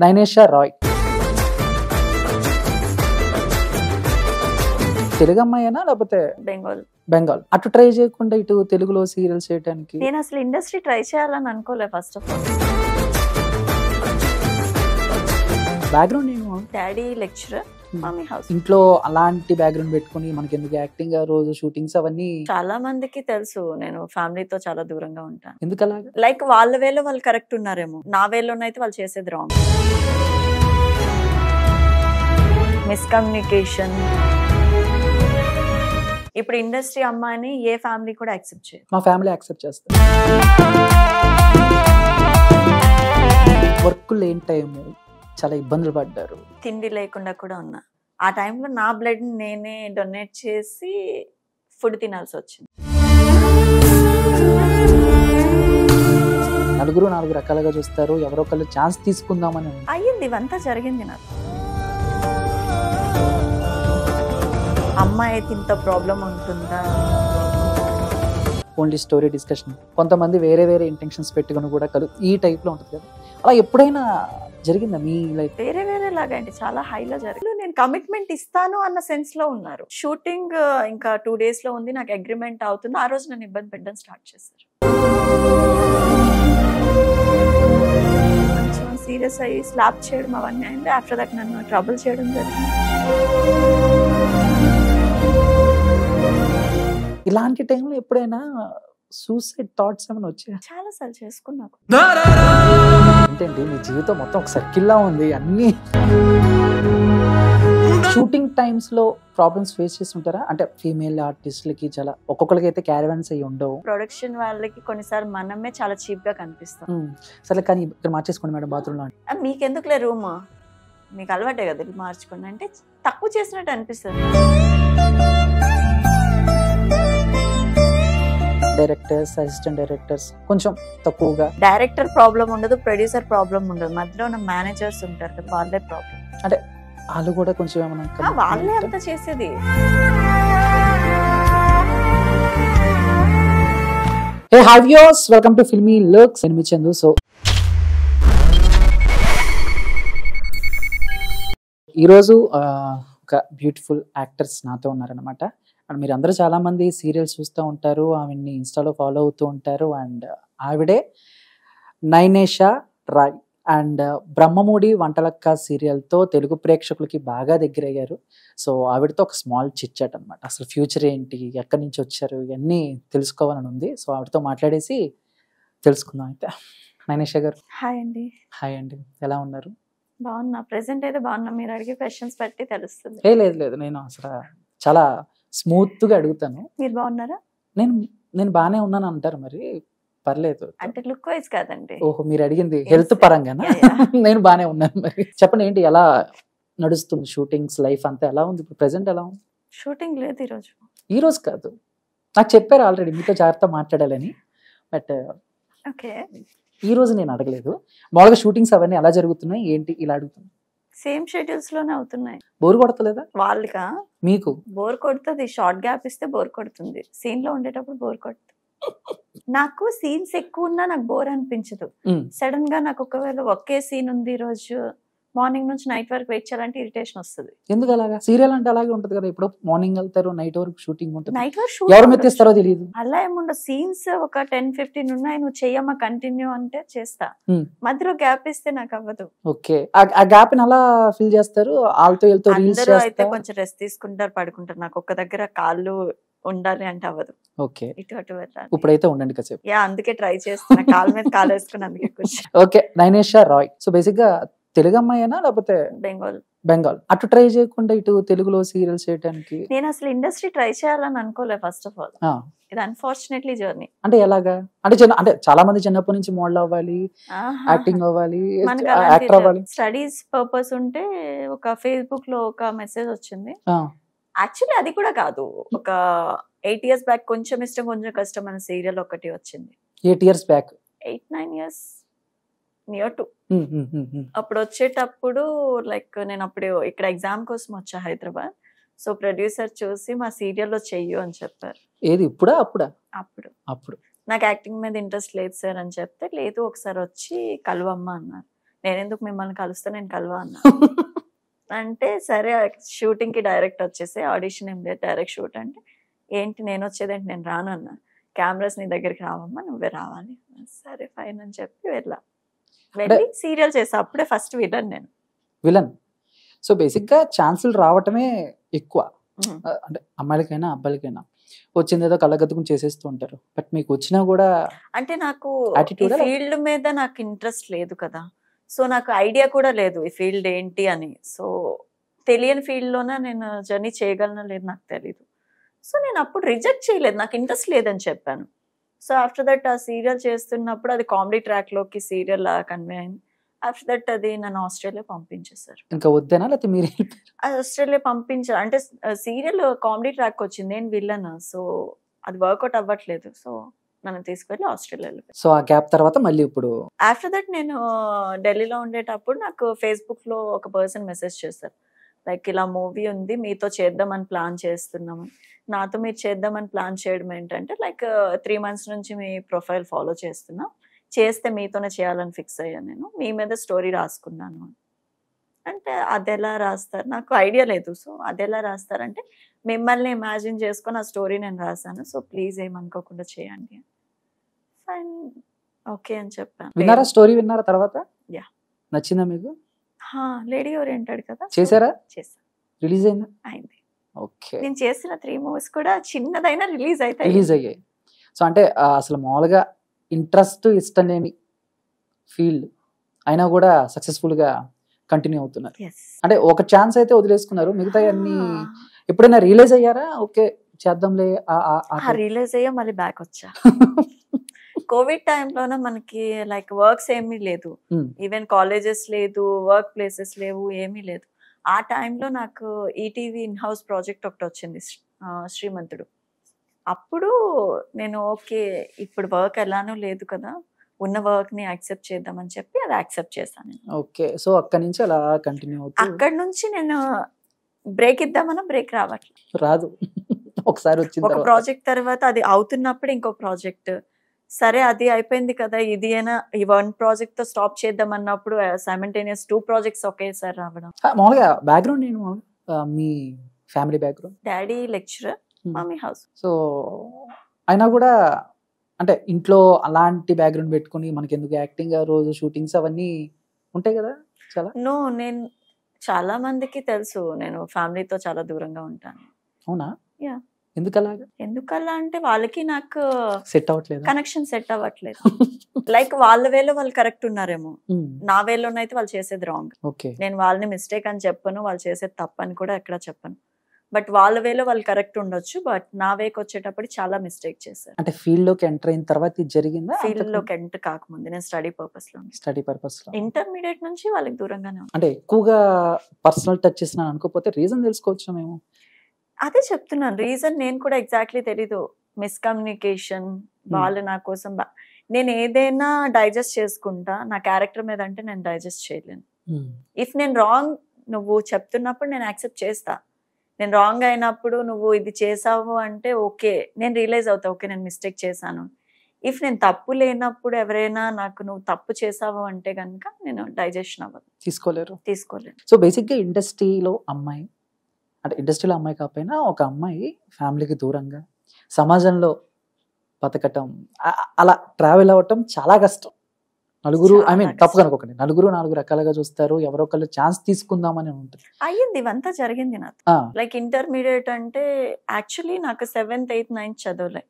నైనేషా రాయ్ తెలుగు అమ్మాయినా లేకపోతే బెంగాల్ అటు ట్రై చేయకుండా ఇటు తెలుగులో సీరియల్స్ చేయడానికి? నేను అసలు ఇండస్ట్రీ ట్రై చేయాలని అనుకోలే. ఫస్ట్ ఆఫ్ ఆల్ బ్యాక్గ్రౌండ్ ఏమో డాడీ లెక్చరర్, మమ్మీ హౌస్. ఇంట్లో అలాంటి బ్యాక్గ్రౌండ్ పెట్టుకుని మనకి ఎందుకు యాక్టింగ్, రోజు షూటింగ్స్ అవన్నీ? చాలా మందికి తెలుసు నేను ఫ్యామిలీతో చాలా దూరంగా ఉంటాను. ఎందుకు అలాగా? లైక్ వాళ్ళ వేలో వాళ్ళు కరెక్ట్ ఉన్నారేమో, నా వేలోనైతే వాళ్ళు చేసేది రాంగ్. మిస్కమ్యూనికేషన్. ఇప్పుడు ఇండస్ట్రీ అమ్మాయిని ఏ ఫ్యామిలీ కూడా యాక్సెప్ట్ చేయదు. మా ఫ్యామిలీ యాక్సెప్ట్ చేస్తారు. వర్క్ లేని టైము చాలా ఇబ్బందులు పడ్డారు, తిండి లేకుండా కూడా ఉన్నా. ఆ టైంలో నా బ్లడ్ నేనే డొనేట్ చేసి ఫుడ్ తినాల్సి వచ్చింది. నలుగురు నాలుగు రకాలుగా చూస్తారు, ఎవరో ఒకళ్ళు ఛాన్స్ తీసుకుందామని అయ్యింది. ఇవంతా జరిగింది నాకు. అమ్మాయి ఇంత ప్రాబ్లం ఉంటుందా? Only story discussion. కొంతమంది వేరే వేరే ఇంటెన్షన్స్ పెట్టుకుని కూడా ఈ టైప్ లో ఉంటుంది కదా, అలా ఎప్పుడైనా జరిగిందా మీ లైఫ్? వేరే వేరే లాగా అంటే చాలా హైలో జరిగింది. నేను కమిట్మెంట్ ఇస్తాను అన్న సెన్స్ లో ఉన్నారు. షూటింగ్ ఇంకా 2 days లో ఉంది, నాకు అగ్రిమెంట్ అవుతుంది. ఆ రోజు నన్ను ఇబ్బంది పెట్టడం స్టార్ట్ చేశారు. కొంచెం సీరియస్ అయ్యి స్లాప్ చేయడం అవన్నీ అయింది. ఆఫ్టర్ దట్ నన్ను ట్రబుల్ చేయడం జరిగింది. ఇలాంటి టైంలో ఎప్పుడైనా సూసైడ్ థాట్స్ ఏమైనా వచ్చాయా? చాలా సార్లు చేసుకున్నాను. ఏంటండి మీ జీవితం మొత్తం ఒక సర్కిల్లా ఉంది. అన్ని షూటింగ్ టైమ్స్ లో ప్రాబ్లమ్స్ ఫేస్ చేస్తుంటారా? అంటే ఫీమేల్ ఆర్టిస్టులకి చాలా ఒక్కొక్కరికి అయితే క్యారవాన్స్ అయ్యి ఉండవు. ప్రొడక్షన్ వాళ్ళకి కొన్నిసార్లు మనమే చాలా చీప్ గా కనిపిస్తాం. సరే కానీ ఇక్కడ మార్చేసుకోండి మేడం బాత్రూమ్ లో. మీకెందుకులే రూమ్, మీకు అలవాటే కదా మార్చుకోండి అంటే తక్కువ చేసినట్టు అనిపిస్తుంది. డైరెక్టర్స్, అసిస్టెంట్ డైరెక్టర్స్ కొంచెం తక్కువగా. డైరెక్టర్ ప్రాబ్లం ఉండదు, ప్రొడ్యూసర్ ప్రాబ్లం ఉండదు, మధ్యలో ఉన్న మేనేజర్స్ ఉంటారు కదా, వాళ్ళే ప్రాబ్లం. అంటే వాళ్ళు కూడా కొంచెం ఏమన్నా వాళ్ళే అంతా చేసేది. Hey hi viewers, welcome to filmy looks. నేను మీ చందు. సో ఈరోజు ఒక బ్యూటిఫుల్ యాక్టర్స్ నాతో ఉన్నారనమాట. అండ్ మీరు అందరూ చాలా మంది సీరియల్స్ చూస్తూ ఉంటారు, ఆవిడ్ని ఇన్స్టాలో ఫాలో అవుతూ ఉంటారు. అండ్ ఆవిడే నైనేషా రాయ్. అండ్ బ్రహ్మముడి వంటలక్క సీరియల్తో తెలుగు ప్రేక్షకులకి బాగా దగ్గరయ్యారు. సో ఆవిడతో ఒక స్మాల్ చిట్ చాట్ అనమాట. అసలు ఫ్యూచర్ ఏంటి, ఎక్కడి నుంచి వచ్చారు, ఇవన్నీ తెలుసుకోవాలని ఉంది. సో ఆవిడతో మాట్లాడేసి తెలుసుకుందాం. అయితే నైనేషా గారు. హాయ్ అండి. హాయ్ అండి, ఎలా ఉన్నారు? బాగున్నా, ప్రెసెంట్ అయితే బాగున్నా. మీరు అడిగే క్వశ్చన్స్ బట్టి తెలుస్తుంది. లేదు నేను అసలు చాలా స్మూత్ గా అడుగుతాను. మీరు బాగున్నారా? నేను బాగానే ఉన్నాను అంటారు, మరి పర్లేదు అంటే లుక్ వైజ్ కాదండి. ఓహో, మీరు అడిగింది హెల్త్ పరంగానా? నేను బాగానే ఉన్నాను. మరి చెప్పండి, ఏంటి ఎలా నడుస్తుంది షూటింగ్స్, లైఫ్ అంతా ఎలా ఉంది ఇప్పుడు? ప్రెసెంట్ ఎలా ఉంది? షూటింగ్ లేదు ఈరోజు. ఈ రోజు కాదు, నాకు చెప్పారు ఆల్రెడీ మీతో జాగ్రత్త మాట్లాడాలని. బట్ ఓకే, ఈ రోజు నేను అడగలేదు. మామూలుగా షూటింగ్స్ అవన్నీ ఎలా జరుగుతున్నాయి ఏంటి ఇలా అడుగుతున్నాను. సేమ్ షెడ్యూల్స్ లోనే అవుతున్నాయి. బోర్ కొడతలేదా వాళ్ళకా? మీకు బోర్ కొడుతుంది. షార్ట్ గ్యాప్ ఇస్తే బోర్ కొడుతుంది, సీన్ లో ఉండేటప్పుడు బోర్ కొడుతుంది. నాకు సీన్స్ ఎక్కువ ఉన్నా నాకు బోర్ అనిపించదు. సడన్ గా నాకు ఒకవేళ ఒకే సీన్ ఉంది ఈ రోజు, మార్నింగ్ నుంచి నైట్ వరకు వెయిట్ చేయాలంటే ఇరిటేషన్ వస్తుంది. ఎందుకు అలాగా? సీరియల్ అంటే అలాగే ఉంటది కదా, ఇప్పుడు మార్నింగ్ వెళ్తారు, నైట్ వరకు షూటింగ్ ఉంటుంది. నైట్ వరకు ఎవరు మెత్తిస్తారో తెలియదు. అలా ఏముండదు. సీన్స్ ఒక 10-15 ఉన్నాయి, నువ్వు చెయ్యమ్మా కంటిన్యూ అంటే చేస్తా. మధ్యలో గ్యాప్ ఇస్తే నాకు అవ్వదు. ఓకే, ఆ గ్యాప్ అలా ఫిల్ చేస్తారు. వాళ్ళతో వెళ్తూ రీల్స్ అయితే కొంచెం రెస్ట్ తీసుకుంటారు, పడుకుంటారు. నాకు ఒక్క దగ్గర కాళ్ళు ఉండాలి అంటే అవ్వదు. ఓకే, ఇటు అటు వెళ్ళాలి. ఇప్పుడైతే ఉండండి కాసేపు. అందుకే ట్రై చేస్తున్నా, కాళ్ళ మీద కాలు వేసుకుని అందుకే కూర్చొని. ఓకే, నైనేషా రాయ్. సో బేసిక్ గా తెలుగు అమ్మాయినా లేకపోతే బెంగాల్ అటు ట్రై చేయకుండా ఇటు తెలుగులో సీరియల్స్ చేయడానికి? నేను అసలు ఇండస్ట్రీ ట్రై చేయాలని అనుకోలే. ఫస్ట్ ఆఫ్ ఆల్ ఇది అన్ఫార్చునేట్లీ జర్నీ. అంటే ఎలాగా? అంటే చాలా మంది చిన్నప్పటి నుంచి మోడల్ అవ్వాలి, యాక్టింగ్ అవ్వాలి, యాక్టర్ అవ్వాలి. స్టడీస్ పర్పస్ ఉంటే ఒక ఫేస్బుక్ లో ఒక మెసేజ్ వచ్చింది. యాక్చువల్లీ అది కూడా కాదు, ఒక 8 years బ్యాక్ కొంచెం ఇష్టం కొంచెం కష్టం అనే సీరియల్ ఒకటి వచ్చింది. 8 years back? 8-9 years near to. అప్పుడు వచ్చేటప్పుడు లైక్ నేను అప్పుడు ఇక్కడ ఎగ్జామ్ కోసం వచ్చా హైదరాబాద్. సో ప్రొడ్యూసర్ చూసి మా సీరియల్లో చెయ్యు అని చెప్పారు. ఏది ఇప్పుడా అప్పుడా? అప్పుడు నాకు యాక్టింగ్ మీద ఇంట్రెస్ట్ లేదు సార్ అని చెప్తే, లేదు ఒకసారి వచ్చి కలువమ్మ అన్నారు. నేను ఎందుకు మిమ్మల్ని కలుస్తా, నేను కలవా అన్నా. అంటే సరే షూటింగ్ కి డైరెక్ట్ వచ్చేసి, ఆడిషన్ ఏం లేదు, డైరెక్ట్ షూట్. అంటే ఏంటి నేను వచ్చేదేంటి, నేను రాను అన్నా. కెమెరాస్ నీ దగ్గరికి రావమ్మా, నువ్వే రావాలి. సరే ఫైన్ అని చెప్పి వెళ్ళి సీరియల్ చేసా. అప్పుడే ఫస్ట్ విలన్ నేను. విలన్. సో బేసిక్గా ఛాన్సులు రావటమే ఎక్కువ, అంటే అమ్మాయిలకైనా అబ్బాయిలకైనా. వచ్చింది ఏదో కళ్ళగద్దుకుని చేసేస్తూ ఉంటారు. బట్ మీకు వచ్చినా కూడా అంటే నాకు ఈ ఫీల్డ్ మీద నాకు ఇంట్రెస్ట్ లేదు కదా, సో నాకు ఐడియా కూడా లేదు ఈ ఫీల్డ్ ఏంటి అని. సో తెలియని ఫీల్డ్లోనే నేను జర్నీ చేయగలనో లేదు నాకు తెలీదు. సో నేను అప్పుడు రిజెక్ట్ చేయలేదు, నాకు ఇంట్రెస్ట్ లేదని చెప్పాను. సో ఆఫ్టర్ దట్ ఆ సీరియల్ చేస్తున్నప్పుడు అది కామెడీ ట్రాక్లోకి సీరియల్ కన్వే అయింది. ఆఫ్టర్ దట్ అది నన్ను ఆస్ట్రేలియా పంపించేశారు. ఇంకా వద్దేనా లేకపోతే మీరు ఆస్ట్రేలియా పంపించారు. అంటే సీరియల్ కామెడీ ట్రాక్ వచ్చింది, నేను విల్లన్. సో అది వర్కౌట్ అవ్వట్లేదు. సో నన్ను తీసుకెళ్ళి ఆస్ట్రేలియా వెళ్ళిపోయాను. సో ఆ గ్యాప్ తర్వాత మళ్ళీ ఇప్పుడు ఆఫ్టర్ దట్ నేను ఢిల్లీలో ఉండేటప్పుడు నాకు ఫేస్బుక్ లో ఒక పర్సన్ మెసేజ్ చేశారు, లైక్ ఇలా మూవీ ఉంది, మీతో చేద్దామని ప్లాన్ చేస్తున్నాము. నాతో మీరు చేద్దామని ప్లాన్ చేయడం ఏంటంటే, లైక్ 3 months నుంచి మీ ప్రొఫైల్ ఫాలో చేస్తున్నా, చేస్తే మీతోనే చేయాలని ఫిక్స్ అయ్యాను, నేను మీ మీద స్టోరీ రాసుకున్నాను. అంటే అది ఎలా రాస్తారు, నాకు ఐడియా లేదు. సో అది ఎలా రాస్తారంటే, మిమ్మల్ని ఇమాజిన్ చేసుకొని ఆ స్టోరీ నేను రాశాను, సో ప్లీజ్ ఏమనుకోకుండా చేయండి. ఫైన్, ఓకే అని చెప్పాను. విన్నారా స్టోరీ? విన్నారా తర్వాత? యా. నచ్చిందా మీకు? లేడీ ఓరియంటెడ్ కదా. చేశారా? చేసా. రిలీజ్ అయిందా? అయింది. ఓకే. నేను చేసిన 3 movies కూడా చిన్నదైనా రిలీజ్ అయ్యాయి. సో అంటే అసలు మామూలుగా ఇంట్రెస్ట్ ఇష్టం లేని ఫీల్డ్ అయినా కూడా సక్సెస్ఫుల్ గా కంటిన్యూ అవుతున్నారు. అంటే ఒక ఛాన్స్ అయితే వదిలేసుకున్నారు, మిగతా అన్ని ఎప్పుడైనా రియలైజ్ అయ్యారా? ఓకే చేద్దాంలే. రియలైజ్ అయ్యా, మళ్ళీ బ్యాక్ వచ్చా. కోవిడ్ టైంలోనే మనకి లైక్ వర్క్స్ ఏమీ లేదు, ఈవెన్ కాలేజెస్ లేదు, వర్క్ ప్లేసెస్ లేవు, ఏమీ లేదు. ఆ టైంలో నాకు ఈటీవీ ఇన్ హౌస్ ప్రాజెక్ట్ ఒకటి వచ్చింది, శ్రీమంతుడు. అప్పుడు నేను ఓకే ఇప్పుడు వర్క్ ఎలానో లేదు కదా, ఉన్న వర్క్ ని యాక్సెప్ట్ చేద్దామని చెప్పి అది యాక్సెప్ట్ చేశాను. ఓకే. సో అక్కడి నుంచి అలా కంటిన్యూ అవుతుంది. అక్కడి నుంచి నేను బ్రేక్ ఇద్దామన్నా బ్రేక్ రాదు. ఒకసారి వచ్చింది ఒక ప్రాజెక్ట్ తర్వాత అది అవుతున్నప్పుడు ఇంకో ప్రాజెక్ట్, సరే అది అయిపోయింది కదా, ఇది అయినా ఈ 1 ప్రాజెక్ట్ తో స్టాప్ చేద్దాం అన్నప్పుడు సైమల్టేనియస్ 2 ప్రాజెక్ట్స్ ఒకేసారి రావడం. మామూలుగా బ్యాక్గ్రౌండ్ నేను మీ family background, daddy lecturer, mummy house. So అయినా కూడా అంటే ఇంట్లో అలాంటి బ్యాక్గ్రౌండ్ పెట్టుకుని మనకి ఎందుకు యాక్టింగ్, రోజు షూటింగ్స్ అవన్నీ ఉంటాయి కదా చాలా. నేను చాలా మందికి తెలుసు నేను ఫ్యామిలీతో చాలా దూరంగా ఉంటాను. అవునా? యా. ఎందుకలా అంటే వాళ్ళకి నాకు సెట్ అవ్వట్లేదు, కనెక్షన్ సెట్ అవ్వట్లేదు. లైక్ వాళ్ళ వేలో వాళ్ళు కరెక్ట్ ఉన్నారేమో, నా వేలోనైతే వాళ్ళు చేసేది రాంగ్. నేను వాళ్ళని మిస్టేక్ అని చెప్పను, వాళ్ళు చేసేది తప్పని కూడా ఎక్కడ చెప్పను. బట్ వాళ్ళ వేలో వాళ్ళు కరెక్ట్ ఉండొచ్చు, బట్ నా వేకి వచ్చేటప్పుడు చాలా మిస్టేక్ చేశారు. అంటే ఫీల్డ్ లోకి ఎంటర్ అయిన తర్వాత ఇది జరిగిందా? ఫీల్డ్ లోకి ఎంటర్ కాకముందు నేను స్టడీ పర్పస్ లో ఇంటర్మీడియట్ నుంచి వాళ్ళకి దూరంగానే. అంటే ఎక్కువగా పర్సనల్ టచ్ చేసిన అనుకోకపోతే రీజన్ తెలుసుకోవచ్చు మేము. అదే చెప్తున్నాను, రీజన్ నేను కూడా ఎగ్జాక్ట్లీ తెలీదు. మిస్కమ్యూనికేషన్, వాళ్ళు నా కోసం నేను ఏదైనా డైజెస్ట్ చేసుకుంటా, నా క్యారెక్టర్ మీద అంటే నేను డైజెస్ట్ చేయలేను. ఇఫ్ నేను రాంగ్ నువ్వు చెప్తున్నప్పుడు నేను యాక్సెప్ట్ చేస్తా, నేను రాంగ్ అయినప్పుడు నువ్వు ఇది చేసావు అంటే ఓకే నేను రియలైజ్ అవుతా, ఓకే నేను మిస్టేక్ చేశాను. ఇఫ్ నేను తప్పు లేనప్పుడు ఎవరైనా నాకు నువ్వు తప్పు చేసావు అంటే కనుక నేను డైజెషన్ అవ్వదు, తీసుకోలేను. సో బేసిక్గా ఇండస్ట్రీలో అమ్మాయి, అంటే ఇండస్ట్రీలో అమ్మాయి కాకపోయినా ఒక అమ్మాయి ఫ్యామిలీకి దూరంగా సమాజంలో బతకటం, అలా ట్రావెల్ అవ్వటం చాలా కష్టం. నలుగురు తప్పు కనుకోకండి, నలుగురు 4 రకాలుగా చూస్తారు, ఎవరో ఒకళ్ళు ఛాన్స్ తీసుకుందామని ఉంటుంది. అయ్యింది, ఇవంతా జరిగింది నాకు. లైక్ ఇంటర్మీడియట్ అంటే యాక్చువల్లీ నాకు 7th 8th 9th చదవలే,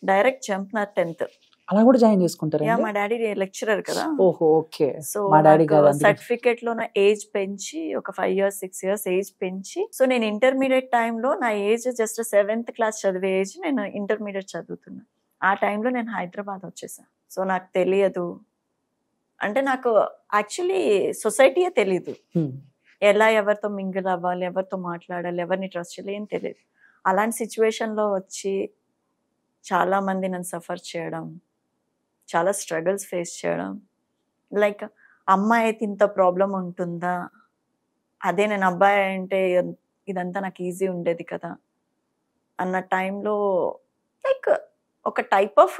direct jump నా 10th. అలా కూడా జాయిన్ చేసుకుంటారు? మా డాడీ లెక్చరర్ కదా. ఓహో, ఓకే. సో సర్టిఫికేట్ లో నా ఏజ్ పెంచి ఒక 5 years 6 years ఏజ్ పెంచి, సో నేను ఇంటర్మీడియట్ టైంలో నా ఏజ్ జస్ట్ 7th class చదివే ఏజ్, నేను ఇంటర్మీడియట్ చదువుతున్నా. ఆ టైంలో నేను హైదరాబాద్ వచ్చేసాను. సో నాకు తెలియదు, అంటే నాకు యాక్చువల్లీ సొసైటీయే తెలీదు, ఎలా ఎవరితో మింగిల్ అవ్వాలి, ఎవరితో మాట్లాడాలి, ఎవరిని ట్రస్ట్ చేయాలి ఏం తెలియదు. అలాంటి సిచ్యువేషన్లో వచ్చి చాలా మంది నన్ను సఫర్ చేయడం, చాలా స్ట్రగుల్స్ ఫేస్ చేయడం, లైక్ అమ్మాయి అయితే ఇంత ప్రాబ్లం ఉంటుందా, అదే నేను అబ్బాయి అంటే ఇదంతా నాకు ఈజీ ఉండేది కదా అన్న టైంలో లైక్ ఒక టైప్ ఆఫ్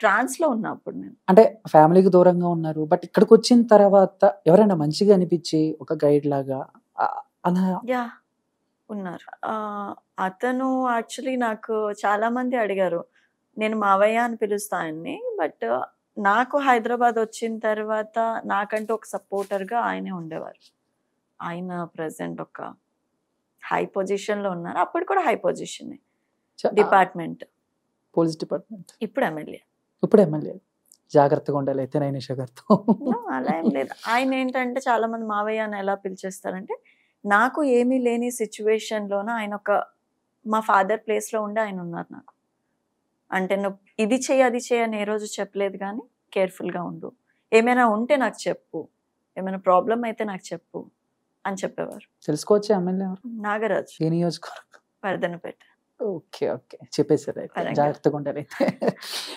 ట్రాన్స్ లో ఉన్నప్పుడు నేను. అంటే ఫ్యామిలీకి దూరంగా ఉన్నారు. బట్ ఇక్కడికి వచ్చిన తర్వాత ఎవరైనా మంచిగా అనిపించి ఒక గైడ్ లాగా అలా యా ఉన్నారు. అతను యాక్చువల్లీ నాకు చాలా మంది అడిగారు. నేను మావయ్య అని పిలుస్తా ఆయన్ని. బట్ నాకు హైదరాబాద్ వచ్చిన తర్వాత నాకంటూ ఒక సపోర్టర్గా ఆయనే ఉండేవారు. ఆయన ప్రెసెంట్ ఒక హై పొజిషన్ లో ఉన్నారు. అప్పుడు కూడా high position department, police department, ఇప్పుడు ఎమ్మెల్యే. ఇప్పుడు ఎమ్మెల్యే. జాగ్రత్తగా ఉండాలి అయితే నైనిషా గారితో. అలా ఏం లేదు. ఆయన ఏంటంటే చాలా మంది మావయ్య అని ఎలా పిలిచేస్తారంటే, నాకు ఏమీ లేని సిచ్యువేషన్లోన ఆయన ఒక మా ఫాదర్ ప్లేస్లో ఉండి ఆయన ఉన్నారు నాకు. అంటే నువ్వు ఇది చెయ్యి అది చెయ్యి అని ఏ రోజు చెప్పలేదు, కానీ కేర్ఫుల్గా ఉండు, ఏమైనా ఉంటే నాకు చెప్పు, ఏమైనా ప్రాబ్లం అయితే నాకు చెప్పు అని చెప్పేవారు. తెలుసుకోవచ్చా ఎమ్మెల్యే ఎవరు? నాగరాజు, ఏ నియోజకవర్గం? వర్ధనపేట. ఓకే ఓకే, చెప్పేసారు అయితే. Correct. జాగ్రత్తగా ఉండాలి అయితే.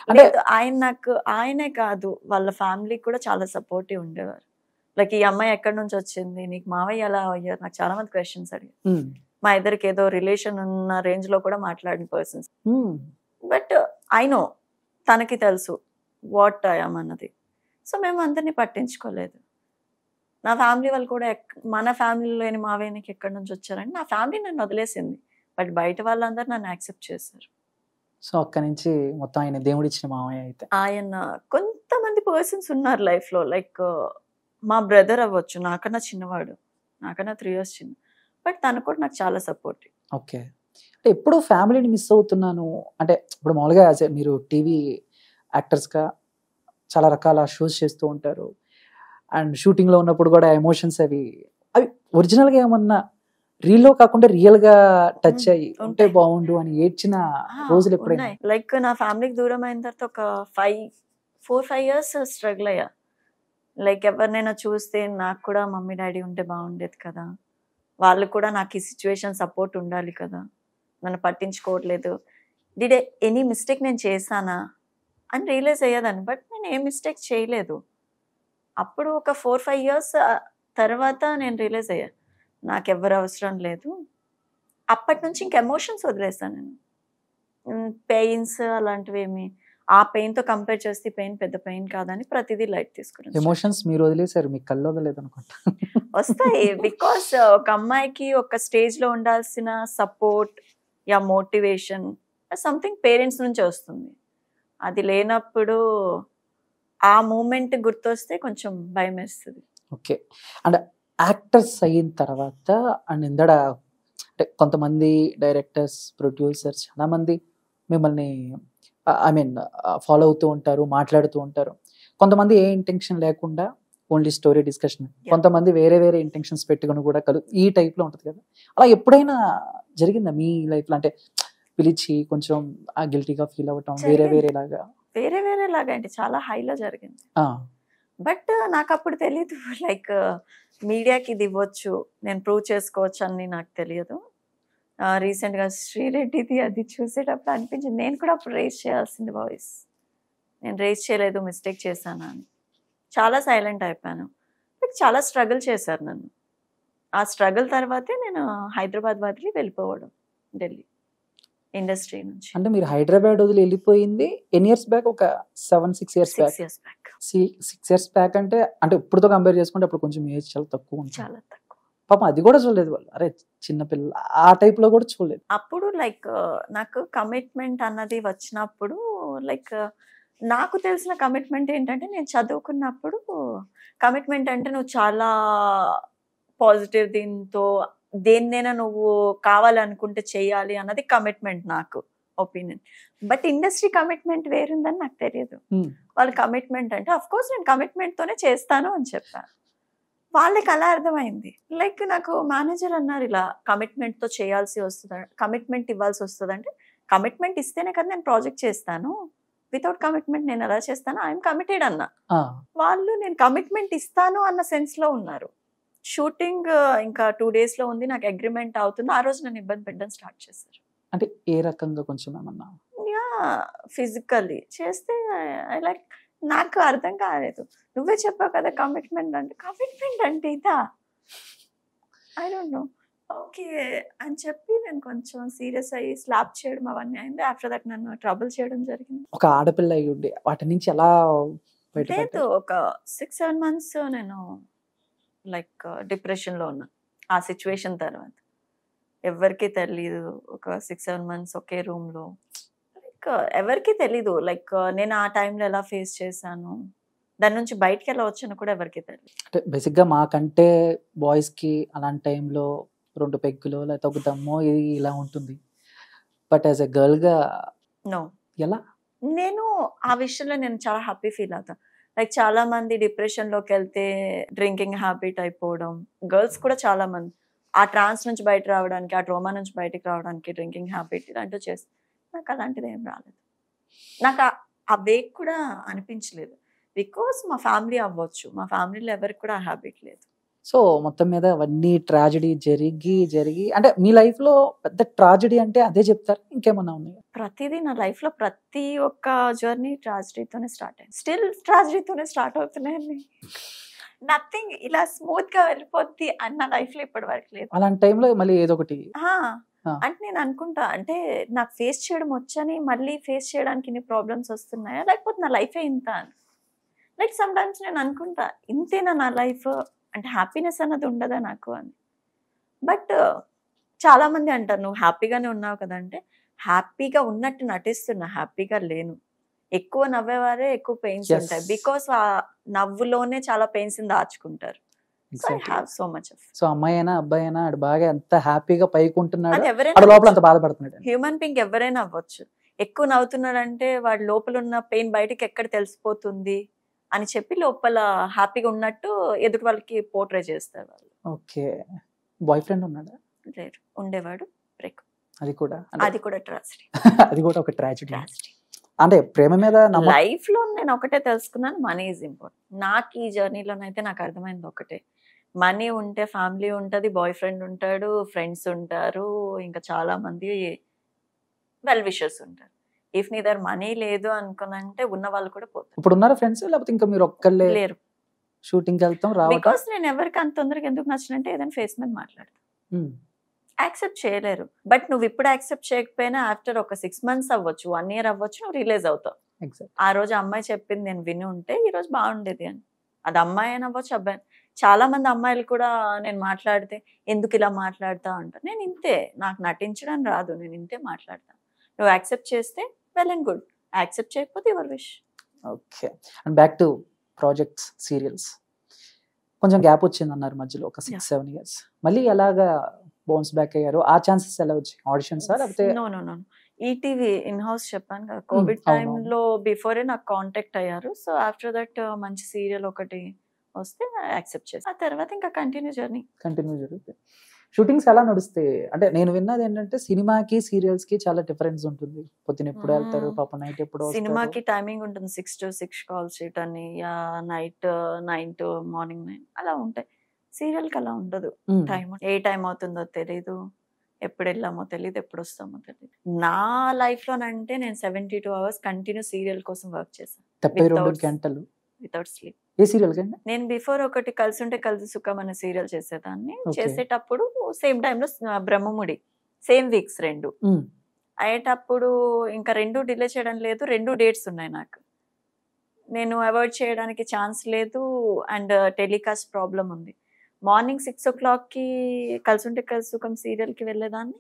అంటే లేదు, ఆయన నాకు ఆయనే కాదు వాళ్ళ ఫ్యామిలీ కూడా చాలా సపోర్టివ్ ఉండేవారు. లైక్ ఈ అమ్మాయి ఎక్కడి నుంచి వచ్చింది, నీకు మావయ్య ఎలా అయ్యారు, నాకు చాలా మంది క్వశ్చన్స్ అడిగారు. ఉమ్, మా ఇద్దరికి ఏదో రిలేషన్ ఉన్న రేంజ్ లో కూడా మాట్లాడిన persons. Um, but I know తనకి తెలుసు వాట్ ఐఎమ్ అన్నది. సో మేము అందరినీ పట్టించుకోలేదు. నా ఫ్యామిలీ వాళ్ళు కూడా మన ఫ్యామిలీలో లేని మావయ్యకి ఎక్కడి నుంచి వచ్చారని నా ఫ్యామిలీ నన్ను వదిలేసింది. బట్ బయట వాళ్ళందరూ నన్ను యాక్సెప్ట్ చేశారు. సో అక్కడి నుంచి మొత్తం ఆయన దేవుడిచ్చిన మామయ్య అయితే. ఆయన కొంతమంది పర్సన్స్ ఉన్నారు లైఫ్లో, లైక్ మా బ్రదర్ అవ్వచ్చు, నాకన్నా చిన్నవాడు, నాకన్నా 3 years చిన్న, బట్ తను కూడా నాకు చాలా సపోర్టివ్. ఓకే, అంటే ఎప్పుడు ఫ్యామిలీని మిస్ అవుతున్నాను అంటే ఇప్పుడు మామూలుగా మీరు టీవీ యాక్టర్స్గా చాలా రకాల షోస్ చేస్తూ ఉంటారు. అండ్ షూటింగ్లో ఉన్నప్పుడు కూడా ఎమోషన్స్ అవి ఒరిజినల్గా ఏమన్నా రీల్లో కాకుండా రియల్గా టచ్ అయ్యి ఉంటే బాగుండు అని ఏడ్చిన రోజులు ఎప్పుడైనా? లైక్ నా ఫ్యామిలీకి దూరం అయిన తర్వాత ఒక 4-5 years స్ట్రగుల్ అయ్యా. లైక్ ఎవరినైనా చూస్తే నాకు కూడా మమ్మీ డాడీ ఉంటే బాగుండేది కదా, వాళ్ళు కూడా నాకు ఈ సిచ్యువేషన్ సపోర్ట్ ఉండాలి కదా, నన్ను పట్టించుకోవట్లేదు, డిడ్ ఎనీ మిస్టేక్ నేను చేశానా అని రియలైజ్ అయ్యేదాన్ని. బట్ నేను ఏ మిస్టేక్ చేయలేదు. అప్పుడు ఒక 4-5 years తర్వాత నేను రియలైజ్ అయ్యా నాకు ఎవరు అవసరం లేదు. అప్పటి నుంచి ఇంక ఎమోషన్స్ వదిలేసాను నేను. పెయిన్స్ అలాంటివి ఏమి, ఆ పెయిన్తో కంపేర్ చేస్తే పెయిన్ పెద్ద పెయిన్ కాదని ప్రతిదీ లైట్ తీసుకున్నాను. ఎమోషన్స్ మీరు వదిలేసారు, మీకు కళ్ళు వదలేదు అనుకుంటా. వస్తాయి, బికాస్ ఒక అమ్మాయికి ఒక స్టేజ్లో ఉండాల్సిన support yeah motivation something parents నుంచి వస్తుంది. అది లేనప్పుడు ఆ మూమెంట్ గుర్తొస్తే కొంచెం భయం వేస్తుంది. ఓకే, అండ్ యాక్టర్స్ అయిన తర్వాత అండ్ ఇందడ అంటే కొంతమంది డైరెక్టర్స్, ప్రొడ్యూసర్స్ చాలామంది మిమ్మల్ని ఐ మీన్ ఫాలో అవుతూ ఉంటారు, మాట్లాడుతూ ఉంటారు. కొంతమంది ఏ ఇంటెన్షన్ లేకుండా ఓన్లీ స్టోరీ డిస్కషన్, కొంతమంది వేరే వేరే ఇంటెన్షన్స్ పెట్టుకుని కూడా ఈ టైప్లో ఉంటుంది కదా. అలా ఎప్పుడైనా జరిగిందా మీ లైఫ్లో? అంటే పిలిచి కొంచెం గిల్టీగా ఫీల్ అవ్వటం, వేరే వేరేలాగా అంటే చాలా హైలో జరిగింది. బట్ నాకు అప్పుడు తెలియదు లైక్ మీడియాకి ఇది ఇవ్వచ్చు, నేను ప్రూవ్ చేసుకోవచ్చు అని నాకు తెలియదు. రీసెంట్గా శ్రీరెడ్డిది అది చూసేటప్పుడు అనిపించింది నేను కూడా అప్పుడు రేస్ చేయాల్సింది వాయిస్, నేను రేస్ చేయలేదు, మిస్టేక్ చేశాను అని చాలా సైలెంట్ అయిపోయాను. బట్ చాలా స్ట్రగుల్ చేశారు నన్ను. ఆ స్ట్రగుల్ తర్వాతే నేను హైదరాబాద్ వదిలి వెళ్ళిపోవడం ఢిల్లీ ఇండస్ట్రీ నుంచి. అంటే మీరు హైదరాబాద్ వదిలి వెళ్ళిపోయింది ఎన్ని ఇయర్స్ బ్యాక్? ఒక 7-6 years బ్యాక్. 6 years బ్యాక్ అంటే ఇప్పుడుతో కంపేర్ చేసుకుంటే అప్పుడు కొంచెం ఏజ్ చాలా తక్కువ ఉంటుంది. చాలా తక్కువ. పాపం అది కూడా చూడలేదు వాళ్ళు, అరే చిన్నపిల్ల ఆ టైప్ లో కూడా చూడలేదు. అప్పుడు లైక్ నాకు కమిట్మెంట్ అన్నది వచ్చినప్పుడు లైక్ నాకు తెలిసిన కమిట్మెంట్ ఏంటంటే, నేను చదువుకున్నప్పుడు కమిట్మెంట్ అంటే నువ్వు చాలా పాజిటివ్, దీంతో దేన్నైనా నువ్వు కావాలనుకుంటే చెయ్యాలి అన్నది కమిట్మెంట్, నాకు ఒపీనియన్. బట్ ఇండస్ట్రీ కమిట్మెంట్ వేరుందని నాకు తెలియదు. వాళ్ళ కమిట్మెంట్ అంటే అఫ్ కోర్స్ నేను కమిట్మెంట్ తోనే చేస్తాను అని చెప్పాను. వాళ్ళకి అలా అర్థమైంది. లైక్ నాకు మేనేజర్ అన్నారు, ఇలా కమిట్మెంట్ తో చేయాల్సి వస్తుంది, కమిట్మెంట్ ఇవ్వాల్సి వస్తుంది. అంటే కమిట్మెంట్ ఇస్తేనే కదా నేను ప్రాజెక్ట్ చేస్తాను, వితౌట్ కమిట్మెంట్ నేను ఎలా చేస్తాను, ఐఎమ్ కమిటెడ్ అన్నా. వాళ్ళు నేను కమిట్మెంట్ ఇస్తాను అన్న సెన్స్ లో ఉన్నారు. షూటింగ్ ఇంకా 2 days లో ఉంది, నాకు అగ్రిమెంట్ అవుతుంది, ఆ రోజు నన్ను ఇబ్బంది పెట్టడం స్టార్ట్ చేశారు. అంటే ఏ రకంగా కొంచెం ఏమన్నా? ఫిజికల్లీ చేస్తే లైక్ నాకు అర్థం కాలేదు. నువ్వే చెప్పావు కదా కమిట్మెంట్ అంటే ఇదా, ఐ డోంట్ నో. ఓకే అని చెప్పి నేను కొంచెం సీరియస్ అయ్యి స్లాప్ చేయడం అవన్నీ అయింది. ఆఫ్టర్ దట్ నన్ను ట్రబుల్ చేయడం జరిగింది. ఒక ఆడపిల్ల అయ్యి ఉండి వాటి నుంచి ఎలా లేదు, బయటపడ్డారు? ఒక 6-7 మంత్స్ నేను లైక్ డిప్రెషన్‌లో ఉన్నా. ఆ సిట్యుయేషన్ తర్వాత. ఎవ్వరికీ తెలీదు. ఒక 6-7 మంత్స్ ఒకే రూమ్‌లో. లైక్ ఎవరికీ తెలీదు. లైక్ నేను ఆ టైంలో ఎలా ఫేస్ చేశాను. దాని నుంచి బయటికి ఎలా వచ్చానో కూడా ఎవరికీ తెలీదు. అంటే బేసిక్‌గా మాకంటే బాయ్స్‌కి అలాంటి టైంలో 2 పెగ్గులో లేకపోతే ఒక దమ్మో ఇది ఇలా ఉంటుంది. బట్ యాస్ ఎ గర్ల్‌గా నో. ఎలా? నేను ఆ విషయంలో నేను చాలా హ్యాపీ ఫీల్ అవుతా. లైక్ చాలా మంది డిప్రెషన్‌లోకెళ్తే డ్రింకింగ్ హ్యాబిట్ అయిపోవడం. గర్ల్స్ కూడా చాలా మంది. ఆ ట్రాన్స్ నుంచి బయట రావడానికి, ఆ ట్రోమా నుంచి బయటికి రావడానికి డ్రింకింగ్ హ్యాబిట్ ఇలాంటివి చేసి నాకు అలాంటిది ఏం రాలేదు. నాకు ఆ వే కూడా అనిపించలేదు. బికాస్ మా ఫ్యామిలీ అవ్వచ్చు. మా ఫ్యామిలీలో ఎవరికి కూడా ఆ హ్యాబిట్ లేదు. సో మొత్తం మీద అవన్నీ ట్రాజెడీ జరిగి అంటే మీ లైఫ్‌లో పెద్ద ట్రాజెడీ అంటే అదే చెప్తారా? ఇంకేమన్నా ఉన్నాయా? ప్రతిదీ నా లైఫ్‌లో ప్రతి ఒక్క జర్నీ ట్రాజెడీతోనే స్టార్ట్ అయింది. స్టిల్ ట్రాజెడీతోనే స్టార్ట్ అవుతున్నాయండి. నథింగ్ ఇలా స్మూత్‌గా వెళ్ళిపోద్ది అని నా లైఫ్‌లో ఇప్పటి వరకు లేదు. అలాంటి టైంలో మళ్ళీ ఏదో ఒకటి ఆ. అంటే నేను అనుకుంటా అంటే నాకు ఫేస్ చేయడం వచ్చని మళ్ళీ ఫేస్ చేయడానికి ఇన్ని ప్రాబ్లమ్స్ వస్తున్నాయా? లేకపోతే నా లైఫే ఇంత అని. లైక్ సమ్ టైమ్స్ నేను అనుకుంటా ఇంతేనా నా లైఫ్? అంటే హ్యాపీనెస్ అన్నది ఉండదా నాకు అని. బట్ చాలా మంది అంటారు నువ్వు హ్యాపీగానే ఉన్నావు కదా అంటే హ్యాపీగా ఉన్నట్టు నటిస్తున్నా, హ్యాపీగా లేను. ఎక్కువ నవ్వేవారే ఎక్కువ పెయిన్స్ Yes. ఉంటాయి. బికాస్ ఆ నవ్వులోనే చాలా పెయిన్స్ దాచుకుంటారు. So I exactly. Have so much of. So అమ్మాయైనా, అబ్బాయైనా ఆడు బాగా ఎంత హ్యాపీగా పైకుంటున్నాడో అది ఆడు ఎవరైనా లోపల అంత బాధపడుతున్నాడు. హ్యూమన్ బీయింగ్ ఎవరైనా అవ్వచ్చు. ఎక్కువ నవ్వుతున్నాడంటే వాడి లోపల ఉన్న పెయిన్ బయటకి ఎక్కడ తెలిసిపోతుంది అని చెప్పి లోపల హ్యాపీగా ఉన్నట్టు ఎదుటి వాళ్ళకి పోర్ట్రే చేస్తారు వాళ్ళు. ఓకే. బాయ్ ఫ్రెండ్ ఉన్నాడా? లేరు, ఉండేవాడు బ్రేక్. అది కూడా అది కూడా ట్రాజెడీ. అది కూడా ఒక ట్రాజెడీ. ట్రాజెడీ. అంటే ప్రేమ మీద లైఫ్ లో నేను ఒకటే తెలుసుకున్నాను, మనీ ఈజ్ ఇంపార్టెంట్. నాకు ఈ జర్నీలోనైతే నాకు అర్థమైంది ఒకటే, మనీ ఉంటే ఫ్యామిలీ ఉంటది, బాయ్ ఫ్రెండ్ ఉంటాడు, ఫ్రెండ్స్ ఉంటారు, ఇంకా చాలా మంది వెల్ విషర్స్ ఉంటారు. ఇఫ్ నీ దగ్గర మనీ లేదు అనుకున్నంటే ఉన్న వాళ్ళు కూడా పోతారు. ఇప్పుడు ఉన్నారా ఫ్రెండ్స్ లేకపోతే ఇంకా మీరు ఒక్కళ్ళే లేరు. షూటింగ్ కి వెళ్తాం రావటం? బికాస్ నేను ఎవరికి అంత తొందరగా ఎందుకు నచ్చినంటే ఏదైనా ఫేస్ మీద మాట్లాడతాను. యాక్సెప్ట్ చేయలేరు. బట్ నువ్వు ఇప్పుడు యాక్సెప్ట్ చేయకపోయినా ఆఫ్టర్ ఒక 6 months అవ్వచ్చు, 1 year అవ్వచ్చు, నువ్వు రియలైజ్ అవుతావు. ఆ రోజు అమ్మాయి చెప్పింది నేను విని ఉంటే ఈ రోజు బాగుండేది అని. అది అమ్మాయి అయినా అవ్వచ్చు, అబ్బాయి. చాలా మంది అమ్మాయిలు కూడా నేను మాట్లాడితే ఎందుకు ఇలా మాట్లాడతావు అంటారు. నేను ఇంతే, నాకు నటించడం రాదు, నేను ఇంతే మాట్లాడతాను. నువ్వు యాక్సెప్ట్ చేస్తే వెల్ అండ్ గుడ్, యాక్సెప్ట్ చేయకపోతే your wish. Okay. And back to projects, serials. కొంచెం గ్యాప్ వచ్చింది అన్నారు మధ్యలో ఒక 6-7 years. మళ్ళీ ఎలాగా బౌన్స్ బ్యాక్ అయ్యారు? ఆ ఛాన్సెస్ ఎలా వచ్చాయి? ఆడిషన్స్ లేకపోతే? నో ఈటీవీ ఇన్ హౌస్ చెప్పాను కదా, కోవిడ్ టైంలో బిఫోరే నాకు కాంటాక్ట్ అయ్యారు. సో ఆఫ్టర్ దట్ మంచి సీరియల్ ఒకటి వస్తే యాక్సెప్ట్ చేసి ఆ తర్వాత ఇంకా కంటిన్యూ జరుగుతాయి. షూటింగ్స్ ఎలా నడుస్తాయి? అంటే నేను విన్నది ఏంటంటే సినిమాకి సీరియల్స్ కి చాలా డిఫరెన్స్ ఉంటుంది. పొద్దున ఎప్పుడు వెళ్తారు, పాప నైట్ ఎప్పుడు వస్తారు? సినిమాకి టైమింగ్ ఉంటుంది 6 to 6 కాల్ షీట్ అని, నైట్ 9 to మార్నింగ్ 9 అలా ఉంటాయి. సీరియల్ కి అలా ఉండదు. టైం ఏ టైం అవుతుందో తెలీదు, ఎప్పుడు వెళ్ళామో తెలియదు, ఎప్పుడు వస్తామో తెలియదు. నా లైఫ్ లోనంటే నేను 72 hours కంటిన్యూ సీరియల్ కోసం వర్క్ చేశాను 72 గంటలు వితౌట్ స్లీప్. ఏ సీరియల్ కండి? నేను బిఫోర్ ఒకటి కలిసి ఉంటే కలిసి సుఖం అనే సీరియల్ చేసేదాన్ని. చేసేటప్పుడు సేమ్ టైంలో బ్రహ్మముడి, సేమ్ వీక్స్ 2 అయ్యేటప్పుడు ఇంకా 2 డిలే చేయడం లేదు, 2 డేట్స్ ఉన్నాయి నాకు. నేను అవాయిడ్ చేయడానికి ఛాన్స్ లేదు. అండ్ టెలికాస్ట్ ప్రాబ్లం ఉంది. మార్నింగ్ 6 o'clockకి కలిసి ఉంటే కలిసి సుఖం సీరియల్కి వెళ్ళేదాన్ని.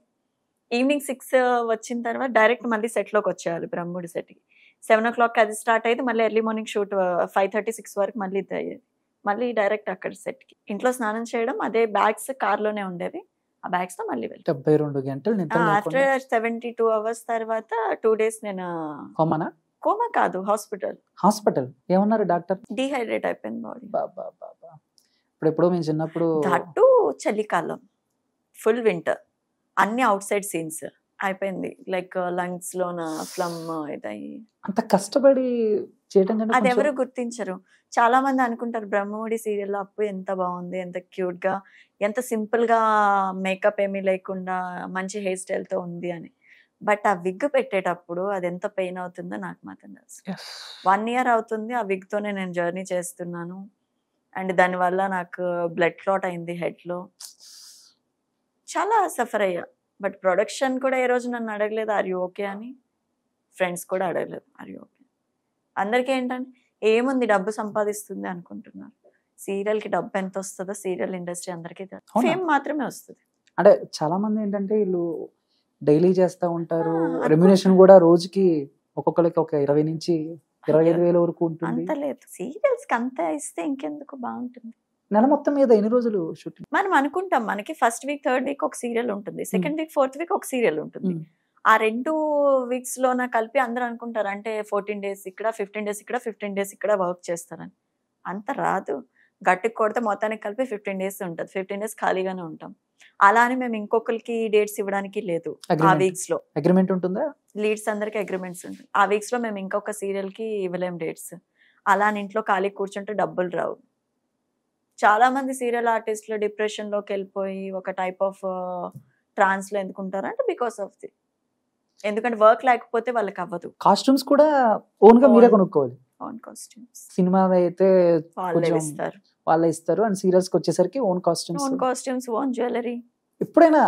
ఈవినింగ్ 6 వచ్చిన తర్వాత డైరెక్ట్ మళ్ళీ సెట్లోకి వచ్చేయాలి బ్రహ్మముడి సెట్కి. 7 o'clock అది స్టార్ట్ అయ్యేది, మళ్ళీ ఎర్లీ మార్నింగ్ షూట్ 5:30-6 వరకు మళ్ళీ ఇది అయ్యేది. మళ్ళీ డైరెక్ట్ అక్కడ సెట్కి. ఇంట్లో స్నానం చేయడం, అదే బ్యాగ్స్ కార్లోనే ఉండేవి, ఆ బ్యాగ్స్ తో మళ్ళీ వెళ్ళి 72 గంటలు నిద్ర ఆఫ్టర్ 72 hours తర్వాత 2 days నేను కోమా కాదు, హాస్పిటల్. ఏమన్నారు డాక్టర్? డీహైడ్రేట్ అయిపోయింది బాడీ. ఇప్పుడు మేము చిన్నప్పుడు దట్టు చలికాలం, ఫుల్ వింటర్, అన్ని అవుట్ సైడ్ సీన్స్ అయిపోయింది. లైక్ లంగ్స్ లోన ఫ్లమ్ ఇదయ్యి అంత కష్టపడి చేయడం అది ఎవరు గుర్తించరు. చాలా మంది అనుకుంటారు బ్రహ్మముడి సీరియల్లో అప్పు ఎంత బాగుంది, ఎంత క్యూట్ గా, ఎంత సింపుల్ గా, మేకప్ ఏమీ లేకుండా మంచి హెయిర్ స్టైల్ తో ఉంది అని. బట్ ఆ విగ్ పెట్టేటప్పుడు అది ఎంత పెయిన్ అవుతుందో నాకు మాత్రం తెలుసు. 1 year అవుతుంది ఆ విగ్ తోనే నేను జర్నీ చేస్తున్నాను. అండ్ దానివల్ల నాకు బ్లడ్ క్లాట్ అయింది హెడ్ లో. చాలా సఫర్ అయ్యా. బట్ ప్రొడక్షన్ కూడా ఏ రోజు నన్ను అడగలేదు ఆర్ యూ ఓకే అని. ఫ్రెండ్స్ కూడా అడగలేదు ఆర్ యూ ఓకే. అందరికీ ఏంటంటే ఏముంది డబ్బు సంపాదిస్తుంది అనుకుంటున్నారు. సీరియల్కి డబ్బు ఎంత వస్తుందో సీరియల్ ఇండస్ట్రీ అందరికీ తెలుసు. అవునా? ఫేమ్ మాత్రమే వస్తుంది. అంటే చాలా మంది ఏంటంటే వీళ్ళు డైలీ చేస్తా ఉంటారు, అనుకుంటా. రెమ్యునేషన్ కూడా రోజుకి ఒక్కొక్కరికి ఒక 20 నుంచి 25,000 వరకు ఉంటుంది. అంత లేదు. సీరియల్స్ కి అంత ఇస్తే ఇంకెందుకు బాగుంటుంది. నెల మొత్తం మీద ఎన్ని రోజులు షూటింగ్? మనం అనుకుంటాం మనకి ఫస్ట్ వీక్ థర్డ్ వీక్ ఒక సీరియల్ ఉంటుంది, సెకండ్ వీక్ ఫోర్త్ వీక్ ఒక సీరియల్ ఉంటుంది. ఆ 2 వీక్స్ లోన కలిపి అందరూ అనుకుంటారు అంటే 14 days ఇక్కడ 15 days ఇక్కడ 15 days ఇక్కడ వర్క్ చేస్తారని. అంత రాదు. గట్టికి కొడితే మొత్తానికి కలిపి 15 days ఉంటుంది. 15 days ఖాళీగానే ఉంటాం. అలా అని మేము ఇంకొకరికి డేట్స్ ఇవ్వడానికి లేదు. ఆ వీక్స్ లో అగ్రిమెంట్ ఉంటుందా? లీడ్స్ అందరికి అగ్రిమెంట్స్ ఉంటుంది. ఆ వీక్స్ లో మేము ఇంకొక సీరియల్ కి ఇవ్వలేం డేట్స్. అలా అని ఇంట్లో ఖాళీ కూర్చుంటే డబ్బులు రావు. చాలా మంది సీరియల్ ఆర్టిస్టులు డిప్రెషన్ లోకి వెళ్ళిపోయి ఒక టైప్ ఆఫ్ ట్రాన్స్ లో ఎందుకుంటారు అంటే బికాస్ ఆఫ్ ది, ఎందుకంటే వర్క్ లేకపోతే వాళ్ళకి అవ్వదు. కాస్ట్యూమ్స్ కూడా ఓన్ గా మీరే కొనుక్కోవాలి. ఓన్ కాస్ట్యూమ్స్ సినిమా అయితే వాళ్ళే కొంచెం ఇస్తారు. వాళ్ళే ఇస్తారు, అండ్ సీరియల్స్ కి వచ్చేసరికి own costumes. Own costumes, own jewellery. ఎప్పుడైనా